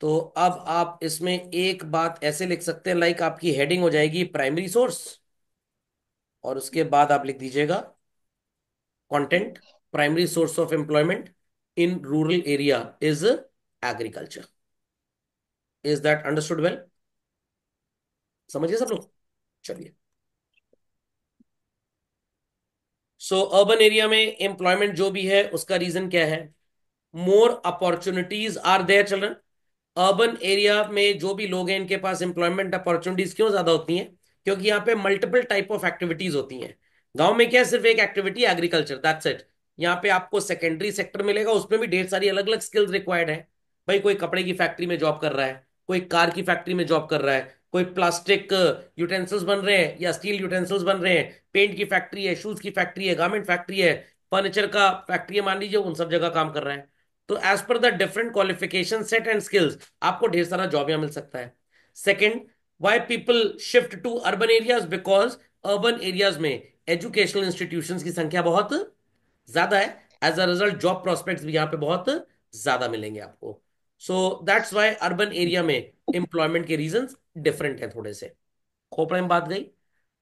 S1: तो अब आप इसमें एक बात ऐसे लिख सकते हैं, लाइक आपकी हेडिंग हो जाएगी प्राइमरी सोर्स, और उसके बाद आप लिख दीजिएगा content, primary source of employment in rural area is agriculture. Is that understood well? समझिए सब लोग। चलिए, सो अर्बन एरिया में एम्प्लॉयमेंट जो भी है उसका रीजन क्या है? More opportunities are there children. Urban area में जो भी लोग हैं इनके पास एम्प्लॉयमेंट अपॉर्चुनिटीज क्यों ज्यादा होती हैं? क्योंकि यहाँ पे मल्टीपल टाइप ऑफ एक्टिविटीज होती हैं। गांव में क्या है, सिर्फ एक एक्टिविटी एग्रीकल्चर, दैट्स इट। यहाँ पे आपको सेकेंडरी सेक्टर मिलेगा, उसमें भी ढेर सारी अलग अलग स्किल्स रिक्वायर्ड है। भाई कोई कपड़े की फैक्ट्री में जॉब कर रहा है, कोई कार की फैक्ट्री में जॉब कर रहा है, कोई प्लास्टिक यूटेंसिल्स बन रहे हैं या स्टील यूटेंसिल्स बन रहे हैं, पेंट की फैक्ट्री है, शूज की फैक्ट्री है, गारमेंट फैक्ट्री है, फर्नीचर का फैक्ट्री है, मान लीजिए, उन सब जगह काम कर रहा है। तो as per the different qualification set and skills आपको ढेर सारा जॉब यहाँ मिल सकता है। Second, why people shift to urban areas? Because urban areas में एजुकेशनल इंस्टीट्यूशंस की संख्या बहुत ज्यादा है। As a result job prospects भी यहाँ पे बहुत ज्यादा मिलेंगे आपको। So that's why urban area में एम्प्लॉयमेंट के रीजंस डिफरेंट है थोड़े से। खोपड़े में बात गई।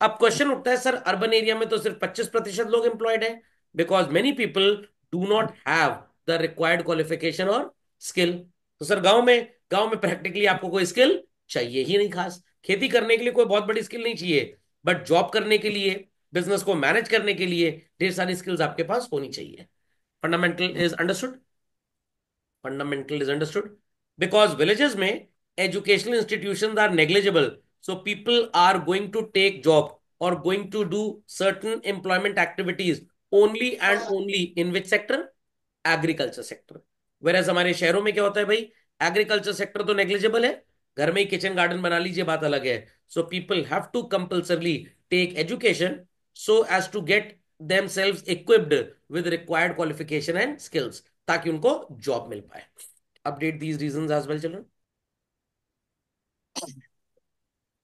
S1: अब क्वेश्चन उठता है, सर अर्बन एरिया में तो सिर्फ 25% लोग एम्प्लॉयड हैं, because many people do not have the required qualification और स्किल। तो सर गांव में प्रैक्टिकली आपको कोई स्किल चाहिए ही नहीं खास। खेती करने के लिए कोई बहुत बड़ी स्किल नहीं चाहिए, बट जॉब करने के लिए, बिजनेस को मैनेज करने के लिए ढेर सारी स्किल्स आपके पास होनी चाहिए। Fundamental is understood? Fundamental is understood. Because villages में educational institutions are negligible, so people are going to take job और going to do certain employment activities only and only in which sector? Agriculture sector. Whereas हमारे शहरों में क्या होता है भाई, agriculture sector तो नेग्लिजिबल है, घर में ही किचन गार्डन बना लीजिए, बात अलग है। So people have to compulsorily take education so as to get themselves equipped with required qualification and skills, ताकि उनको जॉब मिल पाए। Update these reasons as well children.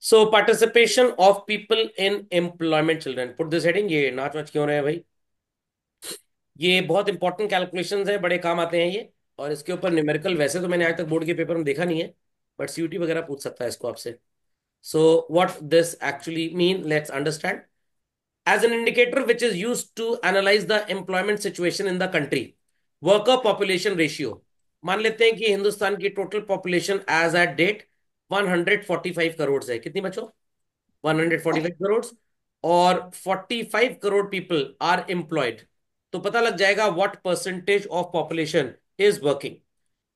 S1: So participation of people in employment children, put this heading. ये नाच watch क्यों रहे हैं भाई? ये बहुत इंपॉर्टेंट कैलकुलेशंस है, बड़े काम आते हैं ये। और इसके ऊपर न्यूमेरिकल वैसे तो मैंने आज तक बोर्ड के पेपर में देखा नहीं है, बट सीयूटी वगैरह पूछ सकता है इसको आपसे। So what this actually mean, let's understand. As an indicator which is used to analyze the employment situation in the country, worker population ratio। मान लेते हैं कि हिंदुस्तान की total population as at date 145 crore है। कितनी बच्चों? 145 करोड़। और 45 करोड़ पीपल आर एम्प्लॉयड। तो पता लग जाएगा what percentage of population is working.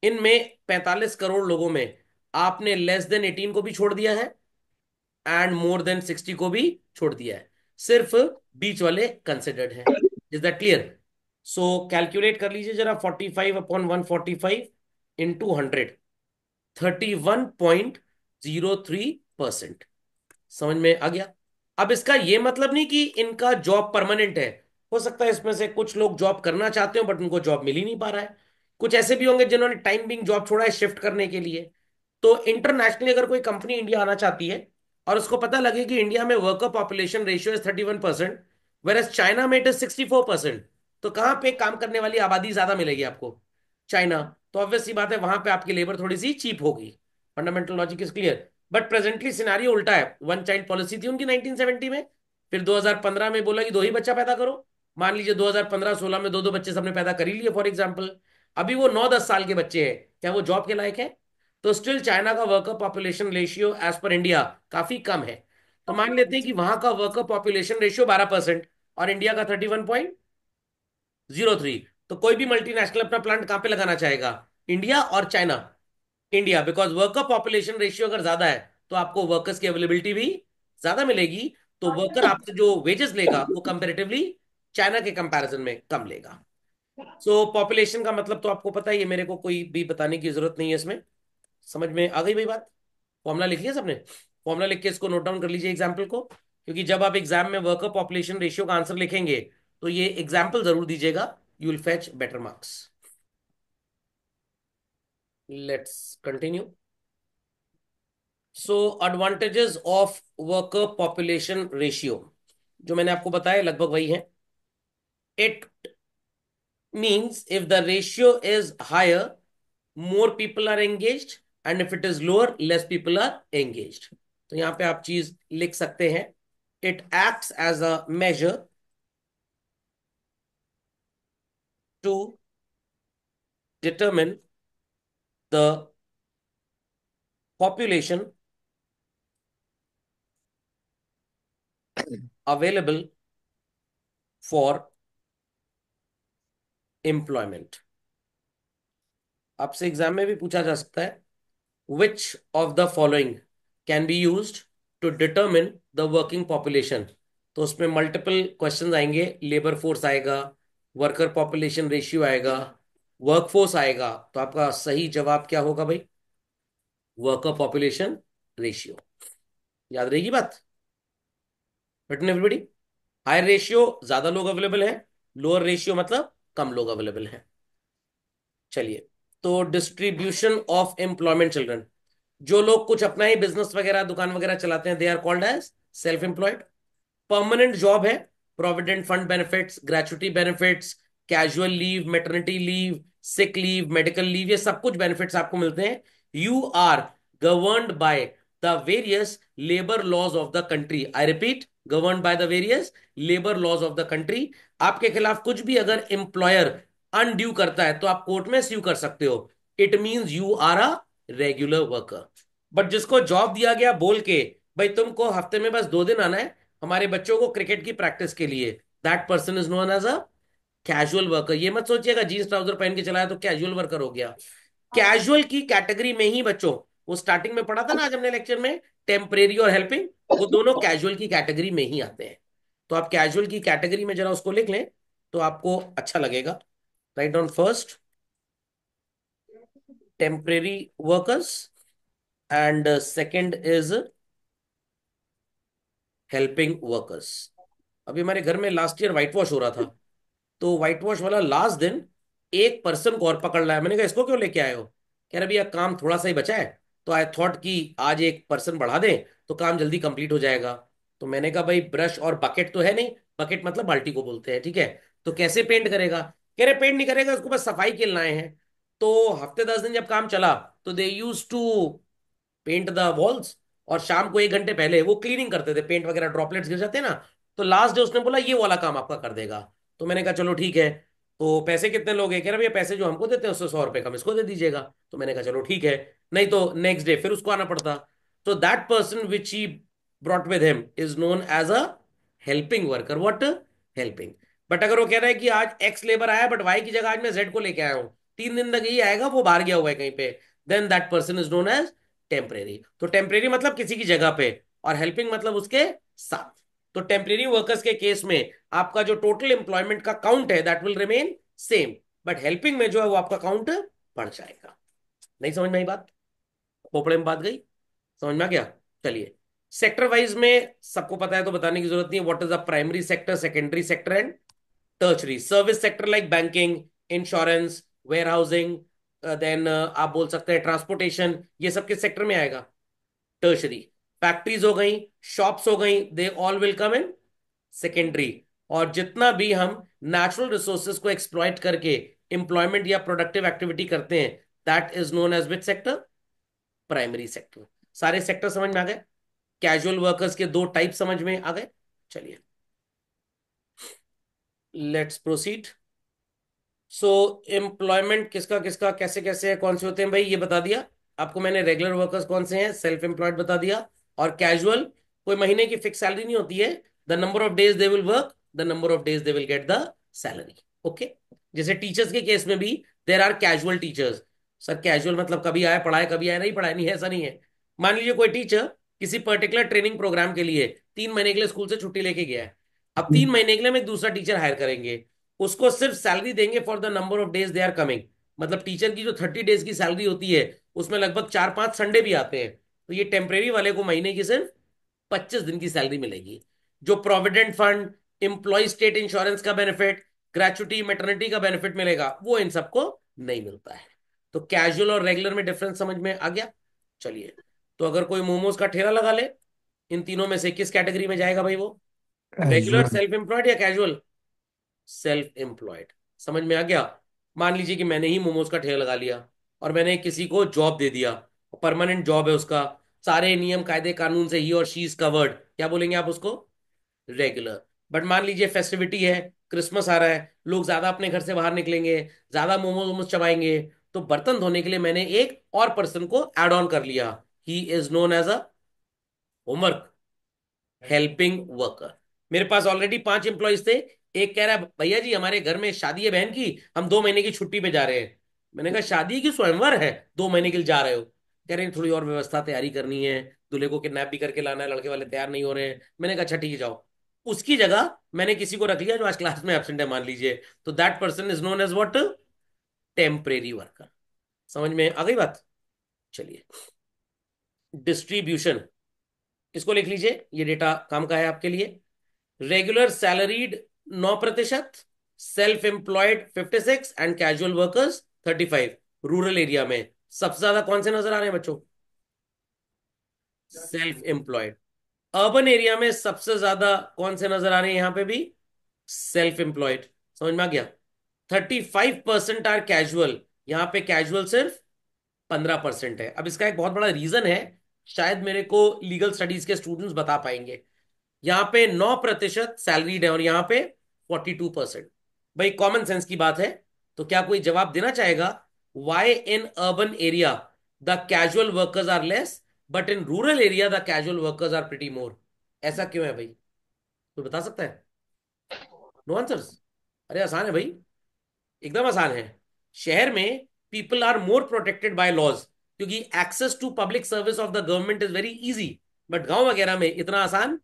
S1: इनमें 45 करोड़ लोगों में आपने लेस देन 18 को भी छोड़ दिया है एंड मोर देन 60 को भी छोड़ दिया है, सिर्फ बीच वाले कंसिडर्ड हैं। Is that clear? So calculate कर लीजिए जरा, 45/145 इंटू 100, 31.03%। समझ में आ गया? अब इसका ये मतलब नहीं कि इनका जॉब परमानेंट है। हो सकता है इसमें से कुछ लोग जॉब करना चाहते हो बट उनको जॉब मिल ही नहीं पा रहा है। कुछ ऐसे भी होंगे जिन्होंने टाइम बिंग जॉब छोड़ा है शिफ्ट करने के लिए। तो इंटरनेशनली अगर कोई कंपनी इंडिया आना चाहती है और उसको पता लगे कि इंडिया में worker population ratio is 31%, whereas China में इट इज 64%, तो कहाँ पे काम करने वाली आबादी ज्यादा मिलेगी आपको? चाइना। तो ऑब्वियस सी बात है वहां पे आपकी लेबर थोड़ी सी चीप होगी। Fundamental logic is clear. But presently scenario उल्टा है। वन चाइल्ड पॉलिसी थी उनकी 1970 में, फिर 2015 में बोला कि दो ही बच्चा पैदा करो। मान लीजिए 2015-16 में दो दो बच्चे सबने पैदा कर ही लिए फॉर एग्जाम्पल। अभी वो 9-10 साल के बच्चे हैं, क्या वो जॉब के लायक है? तो स्टिल चाइना का वर्कर पॉपुलेशन रेशियो एज पर इंडिया काफी कम है। तो मान लेते हैं कि वहां का वर्कर पॉपुलेशन रेशियो 12% और इंडिया का 31.03। तो कोई भी मल्टीनेशनल अपना प्लांट कहाँ पे लगाना चाहेगा? इंडिया और China? India, because worker population ratio अगर ज्यादा है तो आपको वर्कर्स की अवेलेबिलिटी भी ज्यादा मिलेगी। तो वर्कर आपसे जो वेजेस लेगा वो कंपेरेटिवली चाइना के कंपैरिजन में कम लेगा। सो पॉपुलेशन का मतलब तो आपको पता ही है, मेरे को कोई भी बताने की जरूरत नहीं है इसमें। समझ में आ गई भाई बात? फॉर्मूला लिख लिया सबने? फॉर्मूला लिख के इसको नोट डाउन कर लीजिए एग्जाम्पल को, क्योंकि जब आप एग्जाम में वर्कर पॉपुलेशन रेशियो का आंसर लिखेंगे तो ये एग्जाम्पल जरूर दीजिएगा, you will fetch better marks. Let's continue. So advantages of worker population ratio जो मैंने आपको बताया लगभग वही है। It means if the ratio is higher, more people are engaged, and if it is lower, less people are engaged। तो यहां पे आप चीज लिख सकते हैं, it acts as a measure to determine the population available for employment। आपसे exam में भी पूछा जा सकता है, which of the following can be used to determine the working population। तो उसमें मल्टीपल क्वेश्चंस आएंगे, लेबर फोर्स आएगा, वर्कर पॉपुलेशन रेशियो आएगा, वर्कफोर्स आएगा। तो आपका सही जवाब क्या होगा भाई? Worker population ratio. याद रहेगी बात? Written everybody? हायर रेशियो ज्यादा लोग अवेलेबल हैं, लोअर रेशियो मतलब कम लोग अवेलेबल हैं। चलिए, तो डिस्ट्रीब्यूशन ऑफ एम्प्लॉयमेंट चिल्ड्रन, जो लोग कुछ अपना ही बिजनेस वगैरह दुकान वगैरह चलाते हैं, they are called as self employed. Permanent job है, provident fund benefits, gratuity benefits, casual leave, maternity leave, sick leave, medical leave, ये सब कुछ बेनिफिट्स आपको मिलते हैं। You are governed by the various labour laws of the country. I repeat, governed by the various labour laws of the country. आपके खिलाफ कुछ भी अगर एम्प्लॉयर अनड्यू करता है तो आप कोर्ट में स्यू कर सकते हो। It means you are a regular worker. But जिसको जॉब दिया गया बोल के, भाई तुमको हफ्ते में बस 2 दिन आना है हमारे बच्चों को क्रिकेट की प्रैक्टिस के लिए, that person is known as a casual worker. ये मत सोचिएगा जीन्स ट्राउजर पहन के चलाया तो कैजुअल वर्कर हो गया। कैजुअल की कैटेगरी में ही बच्चों, वो स्टार्टिंग में पढ़ा था ना आज हमने लेक्चर में, टेम्परेरी और हेल्पिंग, वो दोनों कैजुअल की कैटेगरी में ही आते हैं। तो आप कैजुअल की कैटेगरी में जरा उसको लिख लें तो आपको अच्छा लगेगा। Write down first temporary workers and second is helping workers. अभी हमारे घर में लास्ट ईयर व्हाइट वॉश हो रहा था, तो व्हाइट वॉश वाला लास्ट दिन एक पर्सन को और पकड़ लाया। मैंने कहा इसको क्यों लेके आए हो? कह रहा भैया काम थोड़ा सा ही बचा है, तो आई थॉट कि आज एक पर्सन बढ़ा दें तो काम जल्दी कंप्लीट हो जाएगा। तो मैंने कहा भाई ब्रश और बकेट तो है नहीं, बकेट मतलब बाल्टी को बोलते हैं, ठीक है, तो कैसे पेंट करेगा? कह रहे पेंट नहीं करेगा, उसको बस सफाई के लिए लाए हैं। तो हफ्ते 10 दिन जब काम चला तो they use to paint the walls, और शाम को 1 घंटे पहले वो क्लीनिंग करते थे, पेंट वगैरह ड्रॉपलेट्स गिर जाते हैं ना। तो लास्ट डे उसने बोला ये वाला काम आपका कर देगा। तो मैंने कहा चलो ठीक है। तो पैसे कितने लोगे? कह रहे भैया पैसे जो हमको देते हैं उससे 100 रुपए कम इसको दे दीजिएगा। तो मैंने कहा चलो ठीक है, नहीं तो नेक्स्ट डे फिर उसको आना पड़ता। So that person which he brought with him is known as a helping worker. What? Helping. But अगर वो कह रहा है कि आज एक्स लेबर आया बट वाई की जगह आज मैं जेड को लेके आया हूँ, 3 दिन तक यही आएगा, वो बाहर गया हुआ है कहीं पे, then that person is known as temporary. तो टेम्परेरी मतलब किसी की जगह पे, और हेल्पिंग मतलब उसके साथ। तो टेम्परेरी वर्कर्स के केस में आपका जो टोटल एम्प्लॉयमेंट का काउंट है that will remain same, but helping में जो है वो आपका काउंट बढ़ जाएगा। नहीं समझ में आई बात? खोपड़े में बात गई? समझ में आ गया? चलिए, सेक्टर वाइज में सबको पता है तो बताने की जरूरत नहीं है। What is the primary sector, secondary sector and tertiary. Service sector like banking, insurance, warehousing, then आप बोल सकते हैं ट्रांसपोर्टेशन, ये सब किस सेक्टर में आएगा? टर्शरी। फैक्ट्रीज हो गई, शॉप्स हो गई, they all will come in secondary. और जितना भी हम नेचुरल रिसोर्सेज को एक्सप्लॉइट करके एम्प्लॉयमेंट या प्रोडक्टिव एक्टिविटी करते हैं, that is known as which sector? Primary sector. सारे सेक्टर समझ में आ गए? कैजुअल वर्कर्स के 2 टाइप समझ में आ गए? चलिए, लेट्स प्रोसीड। सो एम्प्लॉयमेंट किसका किसका कैसे कैसे है, कौन से होते हैं भाई, ये बता दिया आपको मैंने। रेगुलर वर्कर्स कौन से हैं, सेल्फ एम्प्लॉयड बता दिया। और कैजुअल, कोई महीने की फिक्स सैलरी नहीं होती है, the number of days they will work, the number of days they will get the salary. Okay, जैसे टीचर्स के केस में भी there are casual teachers. Sir casual मतलब कभी आए पढ़ाए, कभी आए नहीं पढ़ाए, नहीं है, ऐसा नहीं है। मान लीजिए कोई टीचर किसी पर्टिकुलर ट्रेनिंग प्रोग्राम के लिए 3 महीने के लिए स्कूल से छुट्टी लेके गया है। अब 3 महीने के लिए हम एक दूसरा टीचर हायर करेंगे, उसको सिर्फ सैलरी देंगे for the number of days they are coming. मतलब टीचर की जो 30 डेज की सैलरी होती है उसमें लगभग 4-5 संडे भी आते हैं। तो ये टेम्परेरी वाले को महीने की सिर्फ 25 दिन की सैलरी मिलेगी। जो provident fund, employee state insurance का बेनिफिट, ग्रेचुटी, मैटरनिटी का बेनिफिट मिलेगा, वो इन सबको नहीं मिलता है। तो कैजुअल और रेगुलर में डिफरेंस समझ में आ गया। चलिए, तो अगर कोई मोमोज का ठेला लगा ले, इन तीनों में से किस कैटेगरी में जाएगा भाई वो? Regular,
S2: casual.
S1: सेल्फ एम्प्लॉयड या कैजुअल? Self employed. समझ में आ गया। मान लीजिए कि मैंने ही मोमोज का ठेला लगा लिया और मैंने किसी को जॉब दे दिया, परमानेंट जॉब है उसका, सारे नियम कायदे कानून से ही और शी इज कवर्ड, क्या बोलेंगे आप उसको? रेगुलर। बट मान लीजिए फेस्टिविटी है, क्रिसमस आ रहा है, लोग ज्यादा अपने घर से बाहर निकलेंगे, ज्यादा मोमोज वोमोज चबाएंगे, तो बर्तन धोने के लिए मैंने एक और पर्सन को एड ऑन कर लिया। He is known as a homework helping worker. मेरे पास ऑलरेडी 5 एम्प्लॉयज थे। एक कह रहा है भैया जी हमारे घर में शादी है बहन की, हम 2 महीने की छुट्टी पे जा रहे हैं। मैंने कहा शादी की स्वयंवर है, 2 महीने के लिए जा रहे हो? कह रहे हैं थोड़ी और व्यवस्था तैयारी करनी है, दूल्हे को किडनैप भी करके लाना है, लड़के वाले तैयार नहीं हो रहे हैं। मैंने कहा अच्छा ठीक है जाओ। उसकी जगह मैंने किसी को रख लिया जो आज क्लास में एबसेंट है मान लीजिए, so that person is known as what? Temporary worker. समझ में आ गई बात? चलिए, डिस्ट्रीब्यूशन, इसको लिख लीजिए, ये डेटा काम का है आपके लिए। Regular salaried 9%, self employed 56 and casual workers 35। Rural area में सबसे ज्यादा कौन से नजर आ रहे हैं बच्चों? Self employed. अर्बन एरिया में सबसे ज्यादा कौन से नजर आ रहे हैं यहां पे भी? Self employed. समझ में आ गया। 35% आर कैजुअल, यहां पे कैजुअल सिर्फ 15% है। अब इसका एक बहुत बड़ा रीजन है, शायद मेरे को लीगल स्टडीज के स्टूडेंट्स बता पाएंगे। यहाँ पे 9% सैलरीड है और यहाँ पे 42%। भाई कॉमन सेंस की बात है, तो क्या कोई जवाब देना चाहेगा? Why in urban area the casual workers are less but in rural area the casual workers are pretty more? ऐसा क्यों है भाई? कोई बता सकता है? No answers? अरे आसान है भाई, एकदम आसान है। शहर में people are more protected by laws, क्योंकि access to public service of the government is very easy. But गांव वगैरह में इतना आसान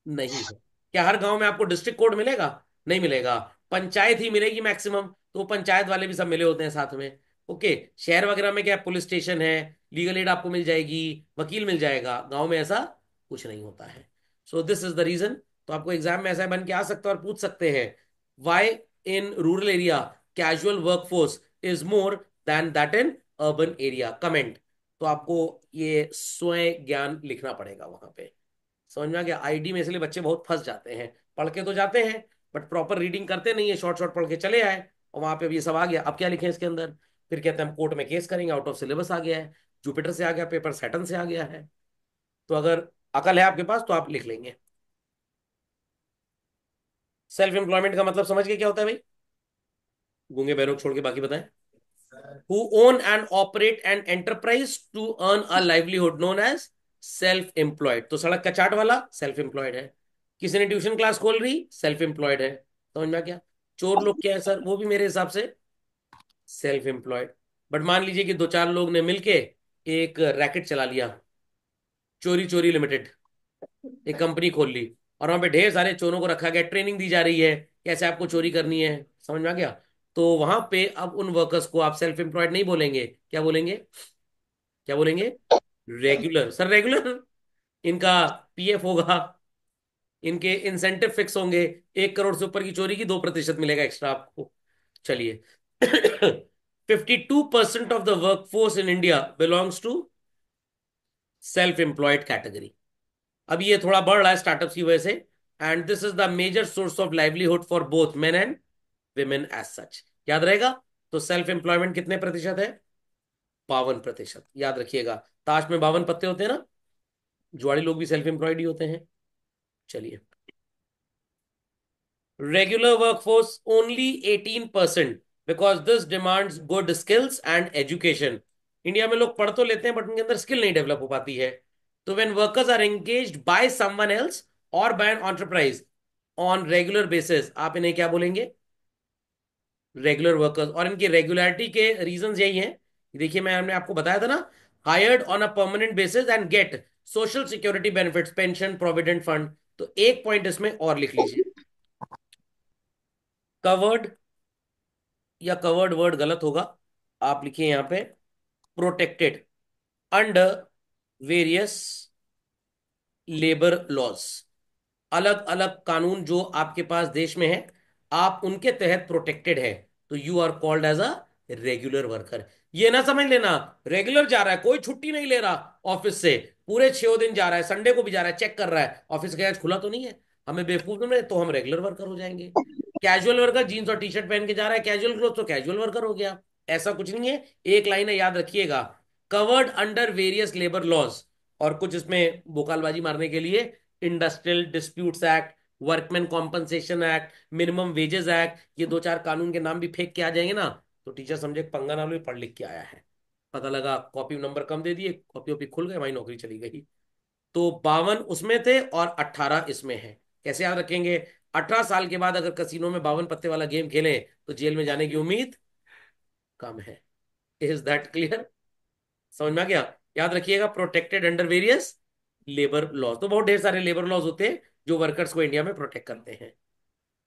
S1: नहीं है। क्या हर गांव में आपको डिस्ट्रिक्ट कोर्ट मिलेगा? नहीं मिलेगा। पंचायत ही मिलेगी मैक्सिमम, तो पंचायत वाले भी सब मिले होते हैं साथ में। ओके, शहर वगैरह में क्या पुलिस स्टेशन है, लीगल एड आपको मिल जाएगी, वकील मिल जाएगा, गांव में ऐसा कुछ नहीं होता है। So this is the reason. तो आपको एग्जाम में ऐसा बन के आ सकता है और पूछ सकते हैं, why in rural area casual workforce is more than that in urban area? Comment. तो आपको ये स्वयं ज्ञान लिखना पड़ेगा वहां पे। समझ में आ गया? आईडी में इसलिए बच्चे बहुत फंस जाते हैं, पढ़ के तो जाते हैं बट प्रॉपर रीडिंग करते नहीं है, शॉर्ट शॉर्ट पढ़ के चले आए और वहां पे अब ये सब आ गया, अब क्या लिखें इसके अंदर? फिर कहते हैं हम कोर्ट में केस करेंगे, आउट ऑफ सिलेबस आ गया है, जुपिटर से आ गया पेपर, सैटर्न से आ गया है। तो अगर अकल है आपके पास तो आप लिख लेंगे। सेल्फ एम्प्लॉयमेंट का मतलब समझ गए क्या होता है भाई? गूंगे बहरों को छोड़ के बाकी बताएं। who own and operate an enterprise to earn a livelihood known as self employed। तो सड़क का चाट वाला सेल्फ एम्प्लॉयड है, किसी ने ट्यूशन क्लास खोल रही सेल्फ एम्प्लॉयड है। समझ में आ गया? चोर लोग क्या है सर? वो भी मेरे हिसाब से सेल्फ एम्प्लॉयड। बट मान लीजिए कि दो चार लोग ने मिलके एक रैकेट चला लिया, चोरी चोरी लिमिटेड, एक कंपनी खोल ली, और वहां पे ढेर सारे चोरों को रखा गया, ट्रेनिंग दी जा रही है कैसे आपको चोरी करनी है। समझ में आ गया? तो वहां पे अब उन वर्कर्स को आप सेल्फ एम्प्लॉयड नहीं बोलेंगे, क्या बोलेंगे? क्या बोलेंगे? रेगुलर। सर रेगुलर, इनका पीएफ होगा, इनके इंसेंटिव फिक्स होंगे, 1 करोड़ से ऊपर की चोरी की 2% मिलेगा एक्स्ट्रा आपको। चलिए, 52% of the workforce in India belongs to self employed category. अब ये थोड़ा बढ़ रहा है स्टार्टअप्स की वजह से, and this is the major source of livelihood for both men and women as such. याद रहेगा? तो सेल्फ एम्प्लॉयमेंट कितने प्रतिशत है? 52%। याद रखिएगा, ताश में 52 पत्ते होते हैं ना, जुआड़ी लोग भी सेल्फ एम्प्लॉयड ही होते हैं। चलिए, regular workforce only 18% because this demands good skills and education. India में लोग पढ़ तो लेते हैं बट उनके अंदर स्किल नहीं डेवलप हो पाती है। तो when workers are engaged by someone else और by an enterprise on regular basis, आप इन्हें क्या बोलेंगे? रेगुलर वर्कर्स, और इनकी रेगुलरिटी के रीजंस यही हैं। देखिए मैंने आपको बताया था ना, hired on a permanent basis and gate social security benefits, pension, provident fund. तो एक पॉइंट इसमें और लिख लीजिए, कवर्ड, या कवर्ड वर्ड गलत होगा, आप लिखिए यहां पे protected under various labour laws. अलग अलग कानून जो आपके पास देश में है, आप उनके तहत प्रोटेक्टेड है, तो you are called as a regular worker. ये ना समझ लेना रेगुलर जा रहा है, कोई छुट्टी नहीं ले रहा ऑफिस से, पूरे 6 दिन जा रहा है, संडे को भी जा रहा है, चेक कर रहा है ऑफिस का आज खुला तो नहीं है, हमें बेवकूफ में तो हम रेगुलर वर्कर हो जाएंगे। कैजुअल वर्कर जीन्स और टी शर्ट पहन के जा रहा है, कैजुअल क्लोथ, तो कैजुअल वर्कर हो गया। ऐसा कुछ नहीं है, एक लाइन है याद रखिएगा, covered under various labour laws. और कुछ इसमें बोकालबाजी मारने के लिए, industrial disputes act, workman compensation act, minimum wages act, ये दो चार कानून के नाम भी फेंक के आ जाएंगे ना, तो टीचर समझे पंगा ना लो, पढ़ लिख के आया है। पता लगा कॉपी नंबर कम दे दिए, कॉपी वॉपी खुल गए, वही नौकरी चली गई। तो 52 उसमें थे और 18 इसमें है। कैसे याद रखेंगे? 18 साल के बाद अगर कसीनो में 52 पत्ते वाला गेम खेलें तो जेल में जाने की उम्मीद कम है। Is that clear? समझ में आ गया? याद रखिएगा, protected under various labour laws, तो बहुत ढेर सारे लेबर लॉज होते हैं जो वर्कर्स को इंडिया में प्रोटेक्ट करते हैं।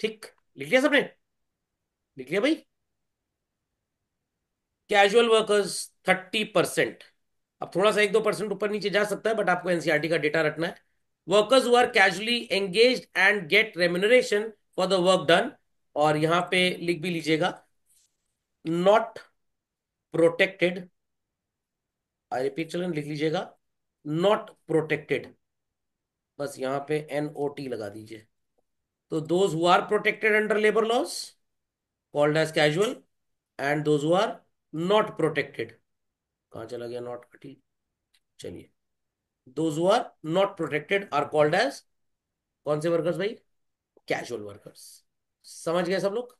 S1: ठीक, लिख लिया सबने? लिख लिया भाई? Casual workers 30%। अब थोड़ा सा 1-2% ऊपर नीचे जा सकता है, बट आपको एनसीईआरटी का डेटा रखना है। Workers who are casually engaged and get remuneration for the work done, और यहां पे लिख भी लीजिएगा, नॉट प्रोटेक्टेड। आई रिपीट, चलन लिख लीजिएगा, नॉट प्रोटेक्टेड, बस यहां पे NOT लगा दीजिए। तो those who are protected under labour laws called as casual, and those who are not protected, कहां चला गया नॉट? ठीक, चलिए, those who are not protected are called as कौन से वर्कर्स भाई? Casual workers. समझ गए सब लोग?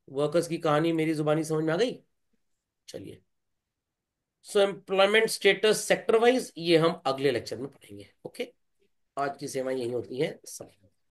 S1: वर्कर्स की कहानी मेरी जुबानी समझ में आ गई? चलिए, सो एम्प्लॉयमेंट स्टेटस सेक्टर वाइज ये हम अगले लेक्चर में पढ़ेंगे। ओके, आज की सेवाएं यही होती हैं सब।